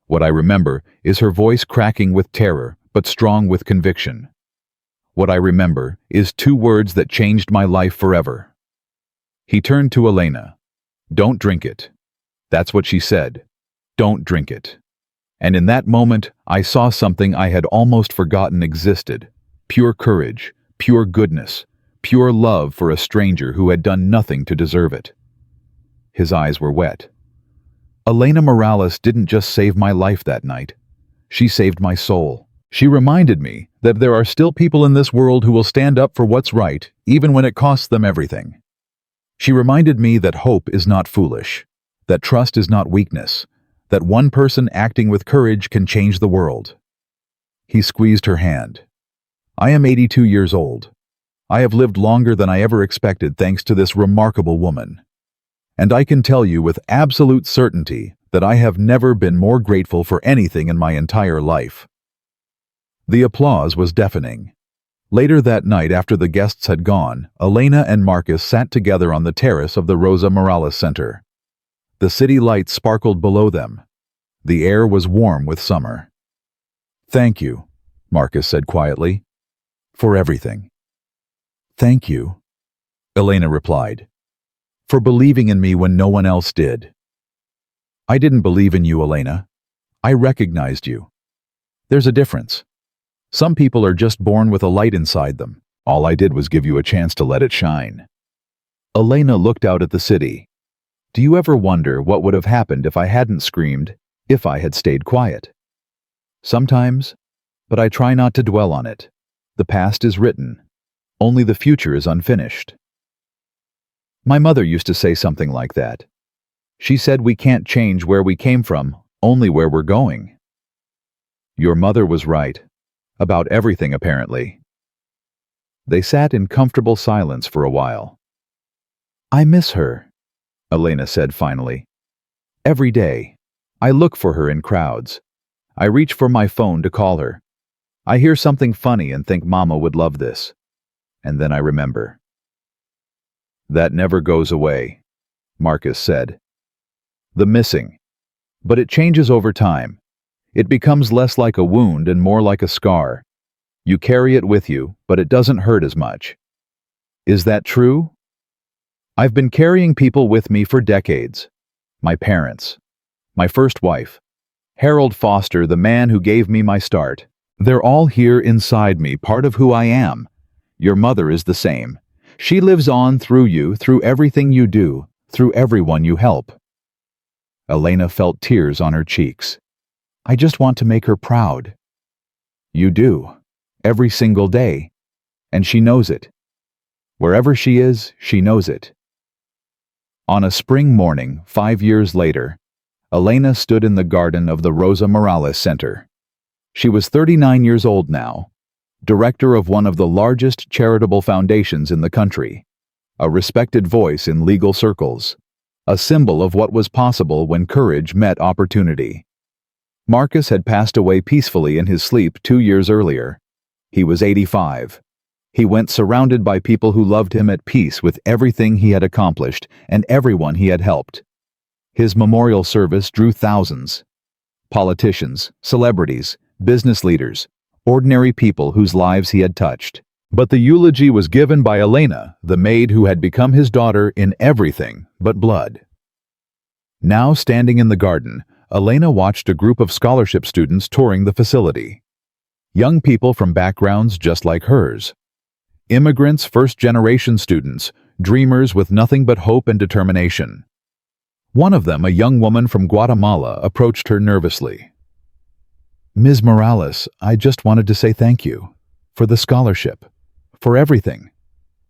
What I remember is her voice cracking with terror, but strong with conviction. What I remember is 2 words that changed my life forever. He turned to Elena. "Don't drink it." That's what she said. "Don't drink it." And in that moment, I saw something I had almost forgotten existed. Pure courage, pure goodness, pure love for a stranger who had done nothing to deserve it. His eyes were wet. Elena Morales didn't just save my life that night. She saved my soul. She reminded me that there are still people in this world who will stand up for what's right, even when it costs them everything. She reminded me that hope is not foolish, that trust is not weakness, that one person acting with courage can change the world. He squeezed her hand. I am 82 years old. I have lived longer than I ever expected thanks to this remarkable woman. And I can tell you with absolute certainty that I have never been more grateful for anything in my entire life. The applause was deafening. Later that night, after the guests had gone, Elena and Marcus sat together on the terrace of the Rosa Morales Center. The city lights sparkled below them. The air was warm with summer. "Thank you," Marcus said quietly, "for everything." "Thank you," Elena replied, "for believing in me when no one else did." "I didn't believe in you, Elena. I recognized you. There's a difference. Some people are just born with a light inside them. All I did was give you a chance to let it shine." Elena looked out at the city. "Do you ever wonder what would have happened if I hadn't screamed, if I had stayed quiet?" "Sometimes, but I try not to dwell on it. The past is written. Only the future is unfinished." My mother used to say something like that. She said we can't change where we came from, only where we're going. Your mother was right. About everything, apparently. They sat in comfortable silence for a while. "I miss her," Elena said finally. "Every day. I look for her in crowds. I reach for my phone to call her. I hear something funny and think Mama would love this. And then I remember." "That never goes away," Marcus said. "The missing. But it changes over time. It becomes less like a wound and more like a scar. You carry it with you, but it doesn't hurt as much. Is that true? I've been carrying people with me for decades. My parents. My first wife. Harold Foster, the man who gave me my start. They're all here inside me, part of who I am. Your mother is the same. She lives on through you, through everything you do, through everyone you help." Elena felt tears on her cheeks. "I just want to make her proud." "You do. Every single day. And she knows it. Wherever she is, she knows it." On a spring morning, 5 years later, Elena stood in the garden of the Rosa Morales Center. She was 39 years old now, director of one of the largest charitable foundations in the country, a respected voice in legal circles, a symbol of what was possible when courage met opportunity. Marcus had passed away peacefully in his sleep 2 years earlier. He was 85. He went surrounded by people who loved him, at peace with everything he had accomplished and everyone he had helped. His memorial service drew thousands. Politicians, celebrities, business leaders, ordinary people whose lives he had touched. But the eulogy was given by Elena, the maid who had become his daughter in everything but blood. Now, standing in the garden, Elena watched a group of scholarship students touring the facility. Young people from backgrounds just like hers. Immigrants, first-generation students, dreamers with nothing but hope and determination. One of them, a young woman from Guatemala, approached her nervously. "Ms. Morales, I just wanted to say thank you. For the scholarship. For everything.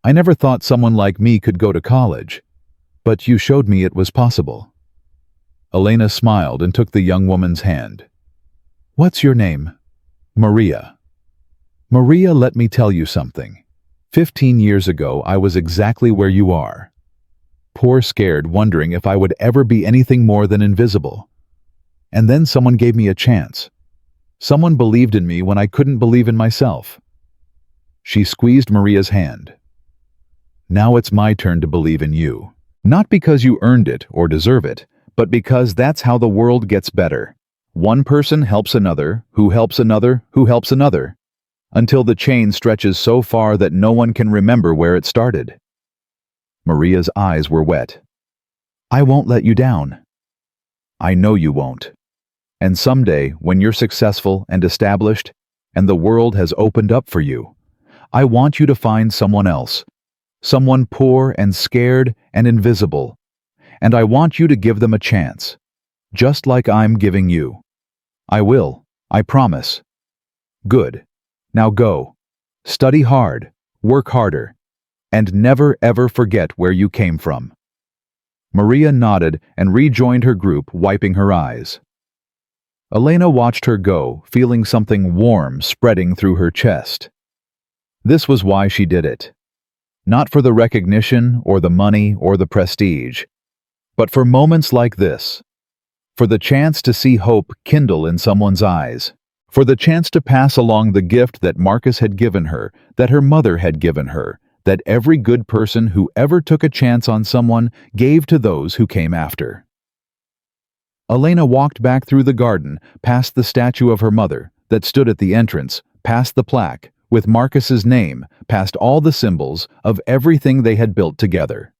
I never thought someone like me could go to college. But you showed me it was possible." Elena smiled and took the young woman's hand. "What's your name?" "Maria." "Maria, let me tell you something. 15 years ago, I was exactly where you are. Poor, scared, wondering if I would ever be anything more than invisible. And then someone gave me a chance. Someone believed in me when I couldn't believe in myself." She squeezed Maria's hand. "Now it's my turn to believe in you. Not because you earned it or deserve it, but because that's how the world gets better. One person helps another, who helps another, who helps another, until the chain stretches so far that no one can remember where it started." Maria's eyes were wet. "I won't let you down." "I know you won't. And someday, when you're successful and established, and the world has opened up for you, I want you to find someone else, someone poor and scared and invisible, and I want you to give them a chance, just like I'm giving you. I will, I promise." "Good. Now go. Study hard, work harder, and never ever forget where you came from." Maria nodded and rejoined her group, wiping her eyes. Elena watched her go, feeling something warm spreading through her chest. This was why she did it. Not for the recognition or the money or the prestige, but for moments like this. For the chance to see hope kindle in someone's eyes. For the chance to pass along the gift that Marcus had given her, that her mother had given her, that every good person who ever took a chance on someone gave to those who came after. Elena walked back through the garden, past the statue of her mother that stood at the entrance, past the plaque, with Marcus's name, past all the symbols of everything they had built together.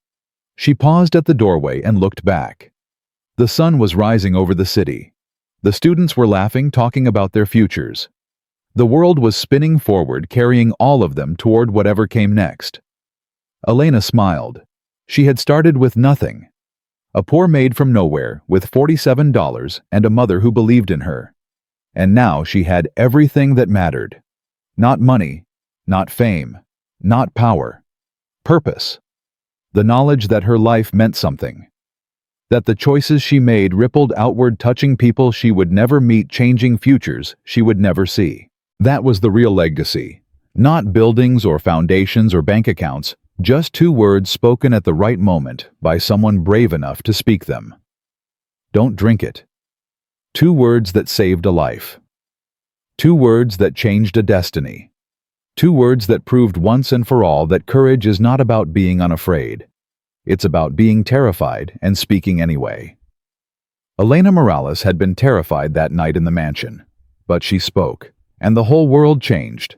She paused at the doorway and looked back. The sun was rising over the city. The students were laughing, talking about their futures. The world was spinning forward, carrying all of them toward whatever came next. Elena smiled. She had started with nothing. A poor maid from nowhere, with $47 and a mother who believed in her. And now she had everything that mattered. Not money, not fame, not power. Purpose. The knowledge that her life meant something. That the choices she made rippled outward, touching people she would never meet, changing futures she would never see. That was the real legacy. Not buildings or foundations or bank accounts, just 2 words spoken at the right moment by someone brave enough to speak them. Don't drink it. 2 words that saved a life. 2 words that changed a destiny. 2 words that proved once and for all that courage is not about being unafraid. It's about being terrified and speaking anyway. Elena Morales had been terrified that night in the mansion, but she spoke, and the whole world changed.